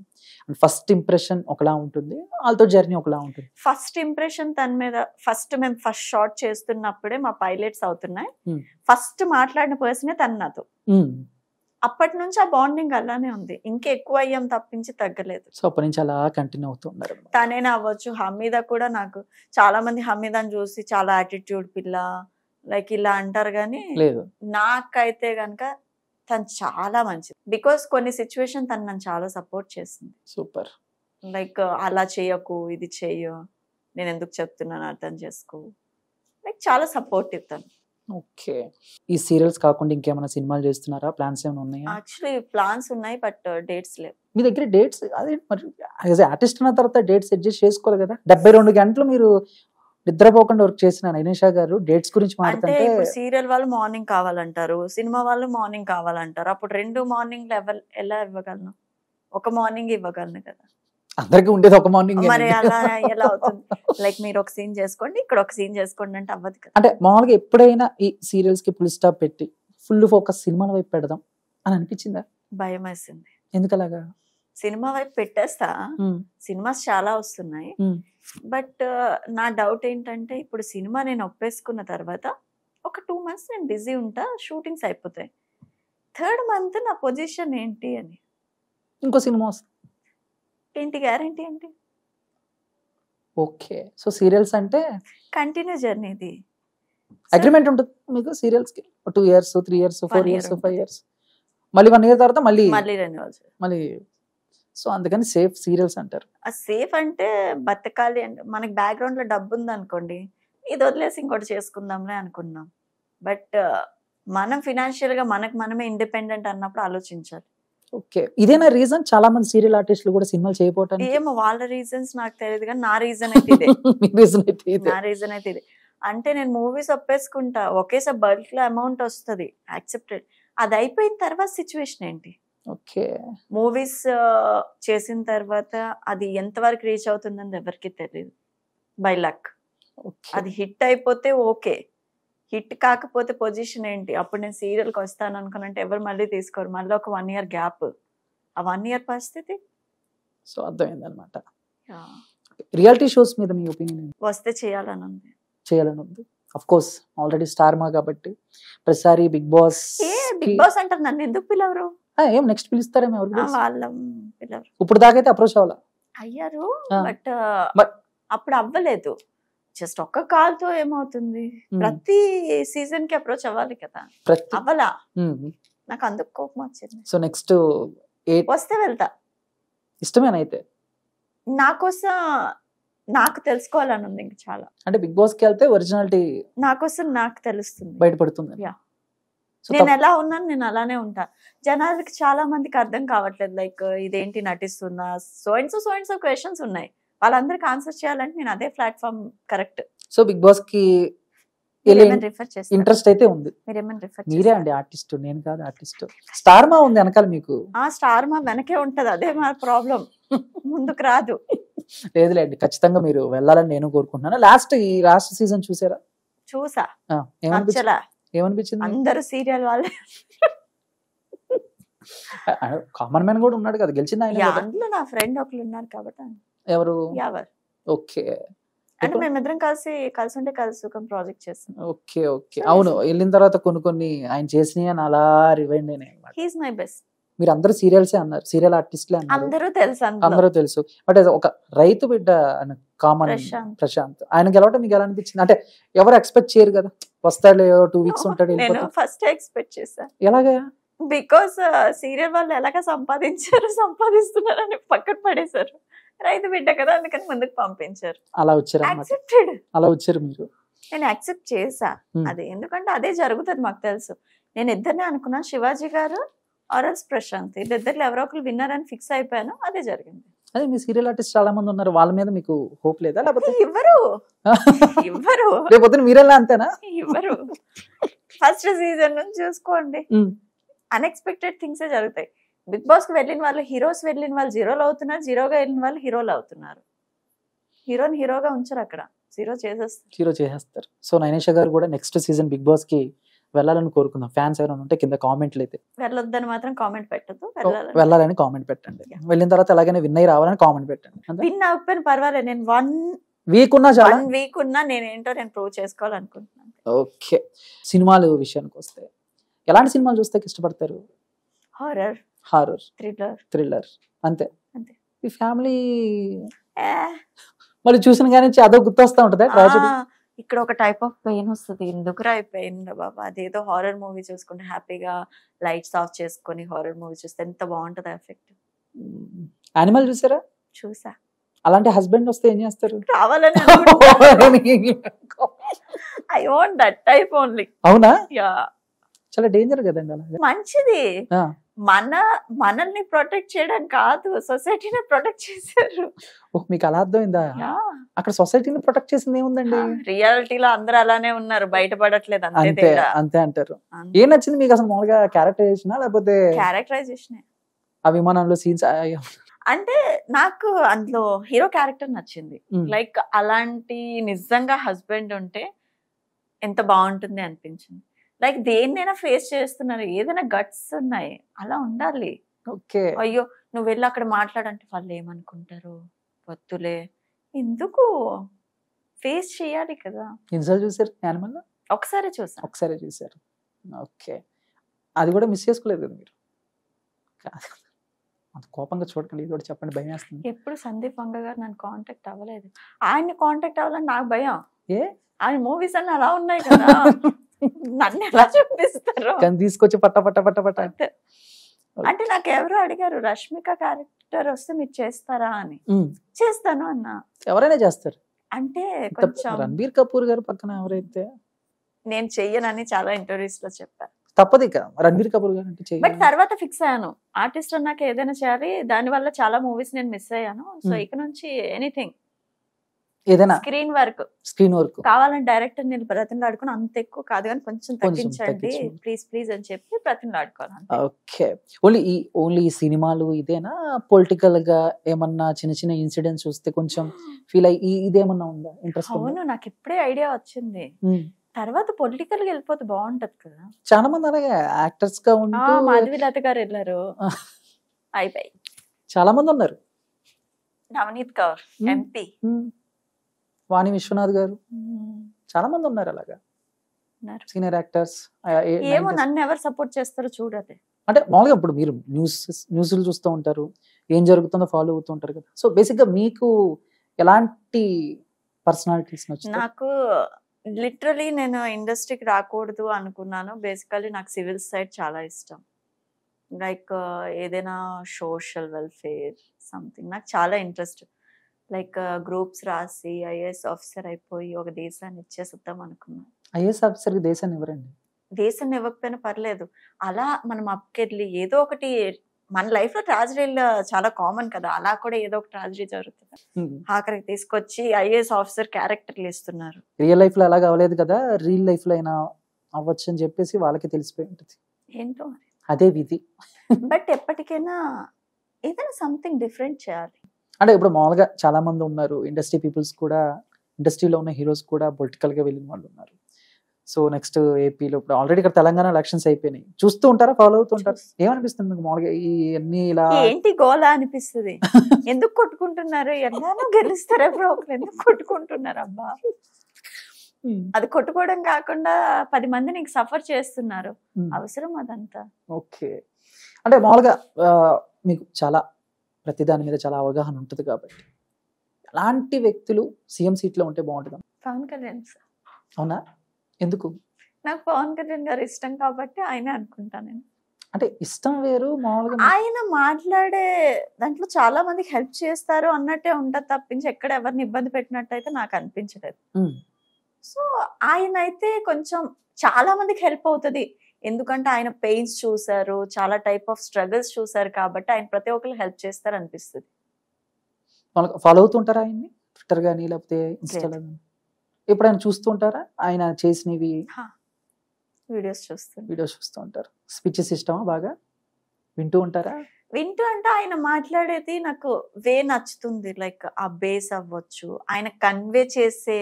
ఫస్ట్ ఇంప్రెషన్ ఒకలా ఉంటుంది, వాళ్ళతో జర్నీ ఒకలా ఉంటుంది. ఫస్ట్ ఇంప్రెషన్ తన మీద, మేము ఫస్ట్ షాట్ చేస్తున్నప్పుడే మా పైలట్స్ అవుతున్నాయి, ఫస్ట్ మాట్లాడిన పర్సనే తను నాతో. అప్పటి నుంచి ఆ బాండింగ్ అలానే ఉంది, ఇంకా ఎక్కువ అయ్యాం తప్పించి తగ్గలేదు. సో అప్పటి నుంచి అలా కంటిన్యూ అవుతున్నారు. తనేనా అవ్వచ్చు, హమీద కూడా. నాకు చాలా మంది హమీదాని చూసి చాలా యాటిట్యూడ్ పిల్ల లైక్ ఇలా అంటారు, కానీ నాకైతే గనక తను చాలా మంచిది. బికాస్ కొన్ని సిచ్యువేషన్ తను నన్ను చాలా సపోర్ట్ చేసింది. సూపర్. లైక్ అలా చేయకు, ఇది చెయ్యు, నేను ఎందుకు చెప్తున్నాను అర్థం చేసుకో, లైక్ చాలా సపోర్టివ్ తను. ఓకే, ఈ సీరియల్స్ కాకుండా ఇంకేమైనా సినిమాలు చేస్తున్నారా? ప్లాన్స్ ఏమైనా ఉన్నాయా? యాక్చువల్లీ ప్లాన్స్ ఉన్నాయి, బట్ డేట్స్ లేవు. మీ దగ్గర డేట్స్ అదే మరి యాజ్ ఆర్టిస్ట్ అన్న తర్వాత డేట్స్ అడ్జస్ట్ చేసుకోవాలి కదా. 72 గంటలు మీరు నిద్రపోకుండా వర్క్ చేసిన నైనేషా గారు డేట్స్ గురించి మాట్లాడుతుంటే, సీరియల్ వాళ్ళు మార్నింగ్ కావాలంటారు, సినిమా వాళ్ళు మార్నింగ్ కావాలంటారు. అప్పుడు 2 మార్నింగ్ ఎలా ఇవ్వగలను? ఒక మార్నింగ్ ఇవ్వగలను కదా. అందరికి ఉండేది ఒక మార్నింగ్, మరి అలా ఎలా అవుతుంది? లైక్ మీరు ఒక సీన్ చేసుకోండి, ఇక్కడ ఒక సీన్ చేసుకోండి అంటే అవ్వదు కదా. అంటే మామూలుగా ఎప్పుడైనా ఈ సీరియల్స్ కి ఫుల్ స్టాప్ పెట్టి ఫుల్ ఫోకస్ సినిమాల వైపు పెడదాం అని అనిపించిందా? భయం వేసింది. ఎందుకలాగా? సినిమా వైపు పెట్టేస్తా, సినిమాస్ చాలా వస్తున్నాయి, బట్ నా డౌట్ ఏంటంటే ఇప్పుడు సినిమా నేను ఒప్పేసుకున్న తర్వాత ఒక 2 months నేను బిజీ ఉంటా, షూటింగ్స్ అయిపోతాయి. 3rd month నా పొజిషన్ ఏంటి అని. ఇంకో సినిమా వస్తుంది ఏంటి గ్యారంటీ ఏంటి? ఓకే, సో సీరియల్స్ అంటే కంటిన్యూ జర్నీ. ఇది అగ్రిమెంట్ ఉంటుంది మీకు సీరియల్స్ కి 2 years 3 years 4 1 year years 5 years మళ్ళీ 1 year తర్వాత మళ్ళీ రెన్యువల్. మళ్ళీ సో అందుకని సేఫ్ సీరియల్స్ అంటారు. ఆ సేఫ్ అంటే బతకాలి అంటే మనకి బ్యాక్గ్రౌండ్ లో డబ్బు ఉంది అనుకోండి, ఇది వదిలేసి ఇంకోటి చేసుకుందాంలే అనుకున్నాం. బట్ మనం ఫినాన్షియల్ గా మనమే ఇండిపెండెంట్ అన్నప్పుడు ఆలోచించాలి. ఓకే, ఇదేనా రీజన్ చాలా మంది సీరియల్ ఆర్టిస్టులు కూడా సినిమాలు చేయకపోవటానికి? ఏమో వాళ్ళ రీజన్స్ నాకు తెలియదు, కానీ నా రీజన్ అయితే ఇదే. నా రీజన్ అయితే ఇదే. అంటే నేను మూవీస్ ఒప్పేసుకుంటా, ఒకేసారి బల్క్ లో అమౌంట్ వస్తుంది, యాక్సెప్టెడ్. అది అయిపోయిన తర్వాత సిచ్యువేషన్ ఏంటి? ఓకే, మూవీస్ చేసిన తర్వాత అది ఎంతవరకు రీచ్ అవుతుందని ఎవరికి తెలియదు. బై లక్ అది హిట్ అయిపోతే ఓకే, హిట్ కాకపోతే పొజిషన్ ఏంటి? అప్పుడు నేను సీరియల్కి వస్తాను అనుకున్నంటే ఎవరు మళ్ళీ తీసుకోరు, మళ్ళీ ఒక 1 year గ్యాప్. ఆ 1 year పరిస్థితి సో అర్థమైంది అనమాట. రియాలిటీ షోస్ మీద మీ ఒపీనియన్? వస్తే చేయాలని ఉంది. చేయాలని ఉంది, ఆఫ్ కోర్స్ ఆల్రెడీ స్టార్ మా కాబట్టి ప్రతిసారి బిగ్ బాస్. బిగ్ బాస్ అంటారు, నన్ను ఎందుకు పిలవరు? ఏం నెక్స్ట్ పిలుస్తారేమో ఎవరికి తెలుసు. వాళ్ళ పిలవరు. ఇప్పుడు దాకా అయితే అప్రోచ్ అవ్వాలా? అయ్యారు, బట్ అప్పుడు అవ్వలేదు. జస్ట్ ఒక్క కాల్ తో ఏమవుతుంది? ప్రతి సీజన్ కి అప్రోచ్ అవ్వాలి కదా, అవ్వలా. నాకు అందుకు కోపం వచ్చింది. సో నెక్స్ట్ వస్తే వెళ్తా. ఇష్టమేనైతే నాకోసం నాకు తెలుసుకోవాలని ఉంది ఇంకా చాలా. అంటే బిగ్ బాస్ కి వెళ్తే ఒరిజినాలిటీ నాకోసం నాకు తెలుస్తుంది, బయటపడుతుంది. నేను ఎలా ఉన్నాను నేను అలానే ఉంటా. జనాలకి చాలా మందికి అర్థం కావట్లేదు, లైక్ ఇదేంటి నటిస్తున్నా, సో అండ్ సో క్వశ్చన్స్ ఉన్నాయి, వాళ్ళందరికి ఆన్సర్ చేయాలంటే నేను అదే platform correct. So Bigg Boss కి రిఫర్ చేస్తాను, ఇంట్రెస్ట్ అయితే ఉంది. మీరేమైనా రిఫర్? మీరే అండి ఆర్టిస్ట్, నేను కాదు ఆర్టిస్ట్. స్టార్ మా ఉంది వెనకాల మీకు. స్టార్ మా వెనకే ఉంటది, అదే మా ప్రాబ్లం, ముందుకు రాదు. లేదులేండి, ఖచ్చితంగా మీరు వెళ్ళాలని నేను కోరుకుంటున్నాను. లాస్ట్ సీజన్ చూసారా? చూసా. ఏమనిపించింది? అందరూ సీరియల్ వాళ్ళే. కామన్ మ్యాన్ కూడా ఉన్నాడు కదా, గెలిచింది ఆయన. అందులో నా ఫ్రెండ్ ఒకళ్ళు ఉన్నారు కాబట్టి. ఎవరు? యావర్. ఓకే, అంటే మేమిద్దరం కలిసి ఉంటే కలిసి ఒక ప్రాజెక్ట్ చేస్తాం. ఓకే ఓకే, అవును. వెళ్ళిన తర్వాత కొన్ని ఆయన చేసినవి అని అలా రివైండ్ అయినాయి. He's my best. మీరు అందరూ సీరియల్సే అన్నారు, సీరియల్ ఆర్టిస్ట్లే అన్నారు, అందరూ తెలుసు. బట్ ఒక రైతు బిడ్డ కామన్ ప్రశాంత్, ఆయన గెలవటం మీకు ఎలా అనిపించింది? అంటే ఎవరు ఎక్స్పెక్ట్ చేయరు కదా, వస్తాడు 2 weeks ఉంటాడు. నేను ఫస్ట్ ఎక్స్పెక్ట్ చేశా. ఎలాగా? బికాస్ సీరియల్ వాళ్ళు ఎలాగా సంపాదిస్తున్నారని పక్కన పడేశారు. రైతు బిడ్డ కదా అందుకని ముందుకు పంపించారు. అలా వచ్చారు, అలా వచ్చారు మీరు. నేను యాక్సెప్ట్ చేసా అది, ఎందుకంటే అదే జరుగుతుంది మాకు తెలుసు. నేను ఇద్దరినే అనుకున్నాను, శివాజీ గారు ఆర్ఎల్స్ ప్రశాంత్, ఇద్దరు ఎవరో ఒకరు విన్నర్ అని ఫిక్స్ అయిపోయాను, అదే జరిగింది. అదే మీ సీరియల్ ఆర్టిస్ట్ చాలా మంది ఉన్నారు, వాళ్ళ మీద మీకు హోప్ లేదా? లేకపోతే ఇవ్వరు రేపు మీరెలా అంతేనా? ఇవ్వరు. ఫస్ట్ సీజన్ నుంచి చూసుకోండి, అన్ఎక్స్పెక్టెడ్ థింగ్స్ జరుగుతాయి. బిగ్ బాస్ కి వెళ్ళిన వాళ్ళు హీరోస్, వెళ్ళిన వాళ్ళు జీరోలు అవుతున్నారు, జీరోగా వెళ్ళిన వాళ్ళు హీరోలు అవుతున్నారు. హీరోని హీరోగా ఉంచారు, అక్కడ హీరో చేసేస్తారు. సో నైనేష గారు కూడా నెక్స్ట్ సీజన్ బిగ్ బాస్ కి వెళ్ళాలని కోరుకుందాం. ఫ్యాన్స్ ఎవరైనా ఉంటే కింద కామెంట్లు అయితే వెళ్ళొద్దని మాత్రం కామెంట్ పెట్టదు, వెళ్ళాలని కామెంట్ పెట్టండి. వెళ్ళిన తర్వాత ఎలాగైనా విన్ అయ్యి రావాలని కామెంట్ పెట్టండి. విన్ అవ్వకపోయినా పర్వాలేదు, నేను 1 week ఉన్నా నేనేంటో నేను ప్రూవ్ చేసుకోవాలనుకుంటున్నాను. ఓకే, సినిమాలు విషయానికి వస్తే ఎలాంటి సినిమాలు చూస్తే ఇష్టపడతారు? హారర్, థ్రిల్లర్, అంతే. ఈ ఫ్యామిలీ మళ్ళీ చూసిన కానీ అదో గుర్తొస్తా ఉంటదా? ఇక్కడ ఒక టైప్ ఆఫ్ పెయిన్ వస్తుంది, ఎందుకురా పెయిన్ బాబా, అదేదో హారర్ మూవీ చూసుకుంటే హ్యాపీగా లైట్స్ ఆఫ్ చేసుకొని హారర్ మూవీ చూస్తే ఎంత బాగుంటది ఎఫెక్ట్. యానిమల్ చూసారా? చూసా. అలాంటి హస్బెండ్ వస్తే ఏం చేస్తారు? రావాలని I want that type only. అవునా? చాలా డేంజర్ కదండి. అలాగే మంచిది, మనల్ని ప్రొటెక్ట్ చేయడం కాదు, సొసైటీని ప్రొటెక్ట్ చేశారు. మీకు అలా అర్థమైందా? అక్కడ సొసైటీని ప్రొటెక్ట్ చేసింది ఏముందండి? రియాలిటీలో అందరూ అలానే ఉన్నారు, బయటపడట్లేదు, అంతే అంటారు. ఏం నచ్చింది మీకు అసలు మామూలుగా? క్యారెక్టరైజేషన్ లేకపోతే? క్యారెక్టరైజేషన్. ఆ విమానంలో సీన్స్ అంటే నాకు అందులో హీరో క్యారెక్టర్ నచ్చింది. లైక్ అలాంటి నిజంగా హస్బెండ్ ఉంటే ఎంత బాగుంటుంది అనిపించింది. లైక్ దేన్నైనా ఫేస్ చేస్తున్నారు, ఏదైనా గట్స్ ఉన్నాయి, అలా ఉండాలి. అయ్యో నువ్వు వెళ్ళి అక్కడ మాట్లాడంటే వాళ్ళు ఏమనుకుంటారు, వద్దులే, ఎందుకు, ఫేస్ చేయాలి కదా. ఎన్నిసార్లు చూసారు యానిమల్? ఒకసారి చూసారు. ఓకే, అది కూడా మిస్ చేసుకోలేదు కదా మీరు? అంత కోపంగా చూడకండి, ఇది కూడా చెప్పండి, భయం వేస్తుంది. ఎప్పుడు సందీప్ వంగ గారు నన్ను కాంటాక్ట్ అవ్వలేదు. ఆయన్ని కాంటాక్ట్ అవ్వాలని నాకు భయం. ఏ ఆయన మూవీస్ అన్ని అలా ఉన్నాయి కదా, నన్ను ఎలా చూపిస్తారు కానీ తీసుకొచ్చి పట్ట పట్ట పట్ట పట్ట అంతే. అంటే నాకు ఎవరో అడిగారు, రష్మిక క్యారెక్టర్ వస్తే మీరు చేస్తారా అని. చేస్తాను అన్నా. ఎవరైనా చేస్తారు. అంటే కొంచెం రణబీర్ కపూర్ గారు పక్కన ఎవరైతే నేను చెయ్యనని చాలా ఇంటర్వ్యూస్ లో చెప్పాను. తప్పదు ఇక రణబీర్ కపూర్ గారు అంటే బట్ చెయ్యాలి. తర్వాత ఫిక్స్ అయ్యాను, ఆర్టిస్ట్ నాకు ఏదైనా చేయాలి. దాని వల్ల చాలా మూవీస్ నేను మిస్ అయ్యాను. సో ఇక నుంచి ఎనీథింగ్ ఏదైనా స్క్రీన్ వర్క్, స్క్రీన్ వర్క్ కావాలని డైరెక్టర్ నేను బ్రతిమలాడుకుని, అంత ఎక్కువ కాదు కానీ కొంచెం తగ్గించండి తగ్గించండి. ప్లీజ్ ప్లీజ్ అని చెప్పి బ్రతిమలాడుకోవాలి. ఓకే. ఓన్లీ సినిమాలు ఇదేనా? పొలిటికల్ గా ఏమన్నా చిన్న చిన్న ఇన్సిడెంట్స్ చూస్తే కొంచెం ఫీల్ అయ్యి ఇదేమన్నా ఉందా ఇంట్రెస్ట్? అవును, నాకు ఇప్పుడే ఐడియా వచ్చింది. తర్వాత పొలిటికల్ గా వెళ్ళిపోతే బాగుంటది కదా. చాలా మంది అలాగే యాక్టర్స్ గా ఉంటూ మాధవిలత గారు వెళ్ళారు, అయిపోయి. చాలా మంది ఉన్నారు. నవనీత్ కౌర్ ఎంపీ, వాణి విశ్వనాథ్ గారు, చాలా మంది ఉన్నారు అలాగా సీనియర్ యాక్టర్స్. ఏమో నన్ను ఎవరు సపోర్ట్ చేస్తారో చూడదే. అంటే మామూలుగా ఇప్పుడు మీరు న్యూస్లు చూస్తూ ఉంటారు, ఏం జరుగుతుందో ఫాలో అవుతూ ఉంటారు కదా. సో బేసిక్ గా మీకు ఎలాంటి పర్సనాలిటీస్ నచ్చుతాయి? నాకు లిటరలీ నేను ఇండస్ట్రీకి రాకూడదు అనుకున్నాను. బేసికలీ నాకు సివిల్ సైడ్ చాలా ఇష్టం. లైక్ ఏదైనా సోషల్ వెల్ఫేర్ సంథింగ్ నాకు చాలా ఇంట్రెస్ట్. లైక్ గ్రూప్స్ రాసి ఐఏఎస్ ఆఫీసర్ అయిపోయి ఒక దేశాన్ని ఇచ్చేద్దాం అనుకున్నాను. ఐఏఎస్ ఆఫీసర్ దేశాన్ని ఎవరండి? దేశాన్ని ఇవ్వకపోయినా పర్లేదు, అలా మనం అప్కెళ్ళి ఏదో ఒకటి, మన లైఫ్ లో ట్రాజడీలు చాలా కామన్ కదా, అలా కూడా ఏదో ఒక ట్రాజడీ జరుగుతుంది. ఆఖరికి తీసుకొచ్చి ఐఏఎస్ ఆఫీసర్ క్యారెక్టర్లు ఇస్తున్నారు. రియల్ లైఫ్ లో అలాగ అవ్వలేదు కదా, రియల్ లైఫ్ లో అయినా అవ్వచ్చు అని చెప్పేసి వాళ్ళకి తెలిసిపోయి ఉంటుంది. ఏంటో అదే విధి. బట్ ఎప్పటికైనా ఏదైనా సంథింగ్ డిఫరెంట్ చేయాలి. అంటే ఇప్పుడు మామూలుగా చాలా మంది ఉన్నారు ఇండస్ట్రీ పీపుల్స్ కూడా, ఇండస్ట్రీలో ఉన్న హీరోస్ కూడా పొలిటికల్ గా వెళ్ళిన వాళ్ళు ఉన్నారు. సో నెక్స్ట్ ఏపీలో ఇప్పుడు ఆల్రెడీ ఇక్కడ తెలంగాణ ఎలక్షన్స్ అయిపోయినాయి, చూస్తూ ఉంటారా, ఫాలో అవుతూ ఉంటారు? ఏమనిపిస్తుంది మీకు మామూలుగా ఈ అన్ని ఇలా? ఏంటి గోలా అనిపిస్తుంది. ఎందుకు కొట్టుకుంటున్నారు, ఎలానో గెలుస్తారా బ్రో, ఎందుకు కొట్టుకుంటున్నారు అబ్బా? అది కొట్టుకోవడం కాకుండా 10 మంది నీకు సఫర్ చేస్తున్నారు, అవసరం అదంతా? ఓకే. అంటే మామూలుగా మీకు చాలా ప్రతి దాని మీద చాలా అవగాహన ఉంటుంది కాబట్టి ఎలాంటి వ్యక్తులు సీఎం సీట్ లో ఉంటే బాగుంటుంది? పవన్ కళ్యాణ్ సార్. అవునా? ఎందుకు? నాకు పవన్ కళ్యాణ్ గారు ఇష్టం కాబట్టి ఆయనే అనుకుంటాను నేను. అంటే ఇష్టం వేరు, మామూలుగా ఆయన మాట్లాడే దాంట్లో చాలా మందికి హెల్ప్ చేస్తారు అన్నట్టే ఉంటుంది తప్పించి ఎక్కడ ఎవరిని ఇబ్బంది పెట్టినట్టయితే నాకు అనిపించలేదు. సో ఆయన అయితే కొంచెం చాలా మందికి హెల్ప్ అవుతుంది, ఎందుకంటే ఆయన పెయిన్స్ చూసారు, చాలా టైప్ ఆఫ్ స్ట్రగుల్స్ చూసారు కాబట్టి ఆయన ప్రతి ఒక్కరు హెల్ప్ చేస్తారు అనిపిస్తుంది. ఫాలో అవుతుంటారా ఆయన్ని ట్విట్టర్ గానీ లేకపోతే ఇన్స్టాలో గానీ? ఎప్పుడైనా చూస్తూ ఉంటారా ఆయన చేసినవి? వీడియోస్ చూస్తూ ఉంటారు. స్పీచెస్ ఇష్టమా బాగా వింటూ ఉంటారా? వింటూ అంటే ఆయన మాట్లాడేది నాకు వే నచ్చుతుంది. లైక్ ఆ బేస్ అవ్వచ్చు, ఆయన కన్వే చేసే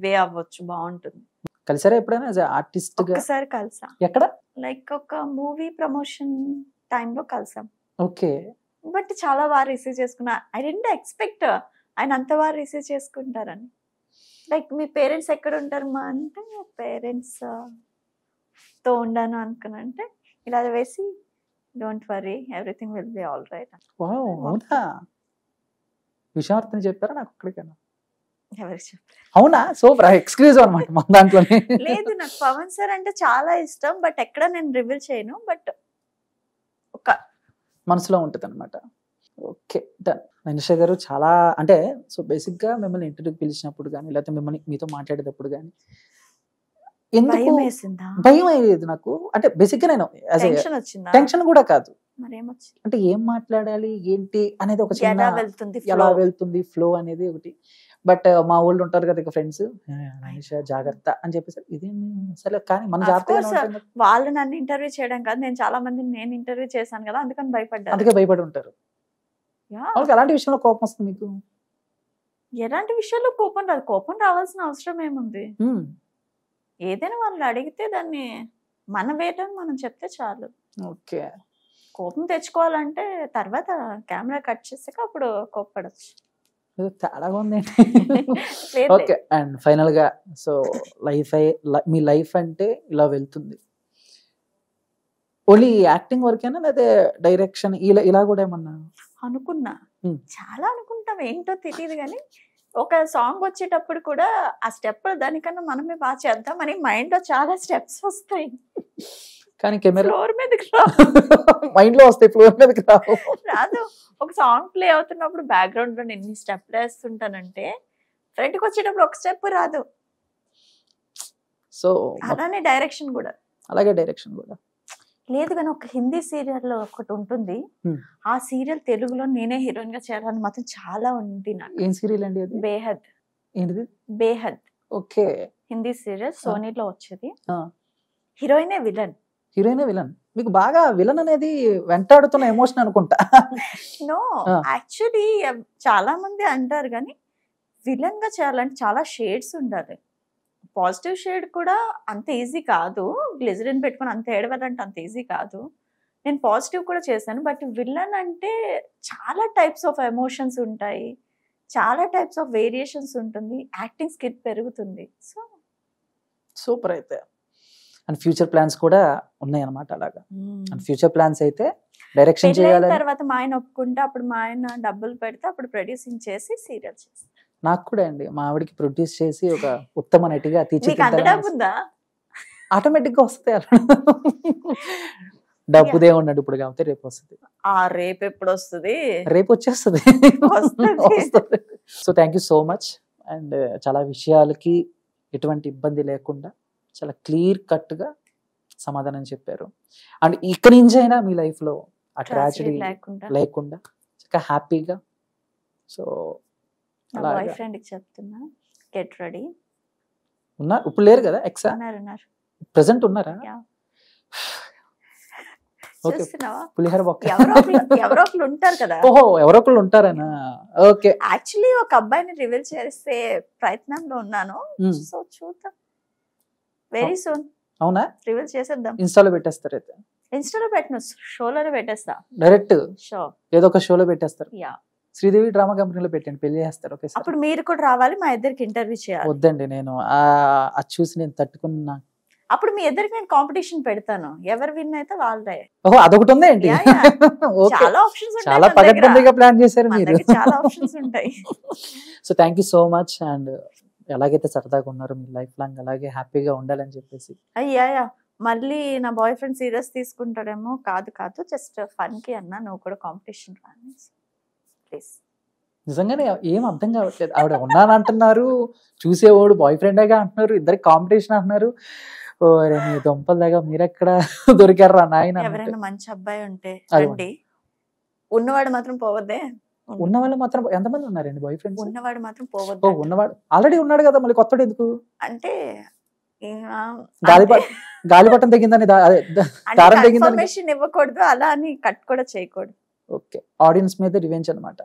వే అవ్వచ్చు, బాగుంటుంది. కలిసారా ఎప్పుడైనా ఆర్టిస్ట్ గా? ఒకసారి కలిసా. ఎక్కడ? లైక్ ఒక మూవీ ప్రమోషన్ టైంలో కలిసాం. ఓకే. బట్ చాలా బాగా రిసీవ్ చేసుకున్నా. ఐ డెంట్ ఎక్స్పెక్ట్ ఆయన అంత బాగా రిసీవ్ చేసుకుంటారని. లైక్ మీ పేరెంట్స్ ఎక్కడ ఉంటారు మా అంటే, పేరెంట్స్ తో ఉండాను అనుకున్నా. అంటే ఇలా వేసి don't worry everything will be all right. అవునా? విషయార్థం చెప్పారా నాకు ఒక్కడికైనా? ఎవరికి చెప్పారు? అవునా? సూపర్, ఎక్స్క్లూజివ్ అన్నమాట మన దాంట్లోనే. లేదు, నాకు పవన్ సార్ అంటే చాలా ఇష్టం, బట్ ఎక్కడ నేను రివీల్ చేయను, బట్ ఒక మనసులో ఉంటుంది అనమాట. Okay, done. నైనిషా గారు చాలా అంటే సో బేసిక్ గా మిమ్మల్ని ఇంటర్వ్యూకి పిలిచినప్పుడు కానీ లేకపోతే మిమ్మల్ని మీతో మాట్లాడేటప్పుడు కానీ ఎందుకు భయం అయ్యేది నాకు? అంటే బేసిక్ గా నేను టెన్షన్ కూడా కాదు, అంటే ఏం మాట్లాడాలి ఏంటి అనేది ఒక చిన్న ఎలా వెళ్తుంది ఫ్లో అనేది ఒకటి. బట్ మా ఊళ్ళు ఉంటారు కదా ఇక ఫ్రెండ్స్, నైనిషా జాగ్రత్త అని చెప్పేసి ఇది సరే, కానీ మన జాగ్రత్త. వాళ్ళు నన్ను ఇంటర్వ్యూ చేయడం కాదు, నేను చాలా మందిని నేను ఇంటర్వ్యూ చేశాను కదా, అందుకని భయపడ్డా. అందుకే భయపడి ఉంటారు. ఎలాంటి విషయంలో కోపం వస్తుంది మీకు? ఎలాంటి విషయాల్లో కోపం రాదు, కోపం రావాల్సిన అవసరం ఏముంది? ఏదైనా వాళ్ళు అడిగితే దాన్ని మన వేయటం మనం చెప్తే చాలు. ఓకే. కోపం తెచ్చుకోవాలంటే తర్వాత కెమెరా కట్ చేసాక అప్పుడు కోప్పడచ్చు. తేడాగా ఉంది. ఓకే. అండ్ ఫైనల్ గా సో మీ లైఫ్ అంటే ఇలా వెళ్తుంది, ఓన్లీ యాక్టింగ్ వరకేనా లేదా డైరెక్షన్ ఇలా కూడా ఏమన్నా అనుకున్నా, Hmm. చాలా అనుకుంటాం, ఏంటో తెలియదు కానీ ఒక సాంగ్ వచ్చేటప్పుడు కూడా ఆ స్టెప్ దానికన్నా మనమే బాగా చేద్దామని మైండ్ లో చాలా స్టెప్స్ వస్తాయి, కానీ కెమెరా ఫ్లోర్ మీదకి రావు. మైండ్ లో వస్తాయి, ఫ్లోర్ మీదకి రావు. రాదు. ఒక సాంగ్ ప్లే అవుతున్నప్పుడు బ్యాక్గ్రౌండ్ లో ఎన్ని స్టెప్లు వేస్తుంటానంటే ఫ్రంట్కి వచ్చేటప్పుడు ఒక స్టెప్ రాదు. సో అలానే డైరెక్షన్ కూడా అలాగే డైరెక్షన్ కూడా లేదు. కానీ ఒక హిందీ సీరియల్ లో ఒకటి ఉంటుంది, Hmm. ఆ సీరియల్ తెలుగులో నేనే హీరోయిన్ గా చేయాలని మాత్రం చాలా ఉంది నాకు. ఏం సీరియల్ అండి అది? బేహద్. ఏంటిది? బేహద్ ఓకే. హిందీ సీరియల్ సోనీలో వచ్చేది. ఆ. హీరోయినే విలన్. హీరోయినే విలన్. మీకు బాగా విలన్ అనేది వెంటాడుతున్న ఎమోషన్ అనుకుంటా. నో, ఆ. యాక్చువల్లీ చాలా మంది అంటారు కానీ విలన్ గా చేయాలంటే చాలా షేడ్స్ ఉండాలి. పాజిటివ్ షేడ్ కూడా అంత ఈజీ కాదు, గ్లిజరిన్ పెట్టుకొని అంత ఏడవాలంటే అంత ఈజీ కాదు. నేను పాజిటివ్ కూడా చేశాను, బట్ విలన్ అంటే చాలా టైప్స్ ఆఫ్ ఎమోషన్స్ ఉంటాయి, చాలా టైప్స్ ఆఫ్ వేరియేషన్స్ ఉంటుంది, యాక్టింగ్ స్కిల్ పెరుగుతుంది. So super. అయితే అండ్ ఫ్యూచర్ ప్లాన్స్ కూడా ఉన్నాయి అన్నమాట. అలాగా అండ్ ఫ్యూచర్ ప్లాన్స్ అయితే డైరెక్షన్ పెళ్ళైన చేయాలని తర్వాత మా ఆయన ఒప్పుకుంటే అప్పుడు మా ఆయన డబ్బులు పెడితే అప్పుడు ప్రొడ్యూసింగ్ చేసి సీరియల్ చేస్తాను. నాకు కూడా అండి, మా ఆవిడకి ప్రొడ్యూస్ చేసి ఒక ఉత్తమ నటిగా మీకు అంత డబ్బు ఉందా? ఆటోమేటిక్ గా వస్తుంది. అలా డబ్బుదే ఉన్నాడు ఇప్పుడు కాబట్టి రేపు వస్తుంది. ఆ రేపు ఎప్పుడు వస్తుంది? రేపు వచ్చేస్తుంది. వస్తుంది. So thank you so much. And చాలా విషయాలకి ఎటువంటి ఇబ్బంది లేకుండా చాలా క్లియర్ కట్ గా సమాధానం చెప్పారు. అండ్ ఇక్కడి నుంచి అయినా మీ లైఫ్ లో ఆ ట్రాజడీ లేకుండా చక్కగా హ్యాపీగా. సో నా బాయ్ ఫ్రెండ్ కి చెప్తున్నా, గెట్ రెడీ. ఉన్నారు ఇప్పుడు లేరు కదా? ఎక్సా ఉన్నారు. ప్రెసెంట్ ఉన్నారా? ఓకే. చూస్తున్నావా? పులిహోర బొక్క. ఎవరో ఒకరు ఉంటారు కదా. ఓహో, ఎవరో ఒకళ్ళు ఉంటారనా? ఓకే. యాక్చువల్లీ ఒక అబ్బాయిని రివీల్ చేసే ప్రయత్నంలో ఉన్నాను. సో చూద్దాం, వెరీ సూన్. అవునా? రివీల్ చేసేద్దాం. ఇన్స్టాలో పెట్టేస్తారు అయితే? ఇన్స్టాలో పెట్టను, షోలోనే పెట్టేస్తా. డైరెక్ట్ షో ఏదో ఒక షోలో పెట్టేస్తారు. యా, శ్రీదేవి డ్రామా కంపెనీలో పెట్టండి, పెళ్లి చేస్తారు. ఓకే. అప్పుడు మీరు కూడా రావాలి, మా ఇద్దరికి ఇంటర్వ్యూ చేయాలి. వద్దండి, నేను అది చూసి నేను తట్టుకున్నా. అప్పుడు మీ ఇద్దరికి నేను కాంపిటీషన్ పెడతాను, ఎవరు విన్ అయితే వాళ్ళే. ఓహో, అదొకటి ఉందా ఏంటి? చాలా ఆప్షన్స్ ఉంటాయి, చాలా పగడ్బందీగా ప్లాన్ చేశారు మీరు. చాలా ఆప్షన్స్ ఉంటాయి. So thank you so much. And ఎలాగైతే సరదాగా ఉన్నారు మీ లైఫ్ లాంగ్ అలాగే హ్యాపీగా ఉండాలని చెప్పేసి. అయ్యా, మళ్ళీ నా బాయ్ ఫ్రెండ్ సీరియస్ తీసుకుంటాడేమో. కాదు, జస్ట్ ఫన్ కి అన్నా, నువ్వు కూడా కాంపిటీషన్ రాని ప్లీజ్. నిజంగానే ఏం అర్థం కావట్లేదు. ఆవిడ ఉన్నానంటున్నారు, చూసేవాడు బాయ్ ఫ్రెండేగా అంటున్నారు, ఇద్దరికి కాంపిటీషన్ అంటున్నారు. మీ దొంపల్లాగా మీరెక్కడ దొరికారా నాయన? ఎవరైనా మంచి అబ్బాయి ఉంటే రండి, ఉన్నవాడు మాత్రం పోవద్దే. ఉన్న వాళ్ళు మాత్రం ఎంతమంది ఉన్నారండి బాయ్ ఫ్రెండ్స్? ఉన్నవాడు మాత్రం పోవద్దు. ఉన్నవాడు ఆల్రెడీ ఉన్నాడు కదా, మళ్ళీ కొత్తడు ఎందుకు? అంటే గాలిపటం తెగిందని దారం తెగిందని ఇన్ఫర్మేషన్ ఇవ్వకూడదు, అలా అని కట్ కూడా చేయకూడదు. ఓకే, ఆడియన్స్ మీద రివెంజ్ అన్నమాట.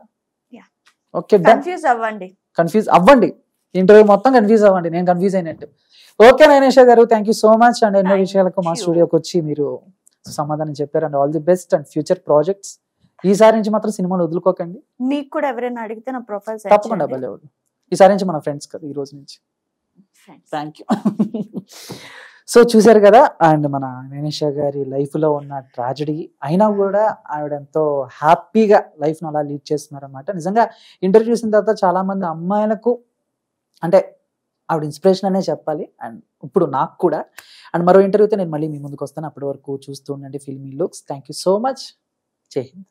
ఓకే, కన్ఫ్యూజ్ అవ్వండి, ఇంటర్వ్యూ మొత్తం కన్ఫ్యూజ్ అవ్వండి, నేను కన్ఫ్యూజ్ అయినట్టు. ఓకే నయనేష గారు, thank you so much. And ఎన్నో విషయాలకు మా స్టూడియోకి వచ్చి మీరు సమాధానం చెప్పారు. And all the best and future projects. ఈసారి నుంచి మాత్రం సినిమాలు వదులుకోకండి. మీకు కూడా ఎవరైనా అడిగితే నా ప్రొఫైల్ తప్పకుండా బలేవాడు. ఈసారి నుంచి మన ఫ్రెండ్స్ కదా ఈ రోజు నుంచి. Thank you. సో చూసారు కదా, అండ్ మన నయనేష గారి లైఫ్ లో ఉన్న ట్రాజడీ అయినా కూడా ఆవిడ ఎంతో హ్యాపీగా లైఫ్ ను అలా లీడ్ చేస్తున్నారు అనమాట. నిజంగా ఇంటర్వ్యూ చూసిన తర్వాత చాలా మంది అమ్మాయిలకు అంటే ఆవిడ ఇన్స్పిరేషన్ అనే చెప్పాలి. అండ్ ఇప్పుడు నాకు కూడా. అండ్ మరో ఇంటర్వ్యూతో నేను మళ్ళీ మీ ముందుకు వస్తాను. అప్పటి వరకు చూస్తూ ఉండండి filmy looks. Thank you so much. జై హింద్.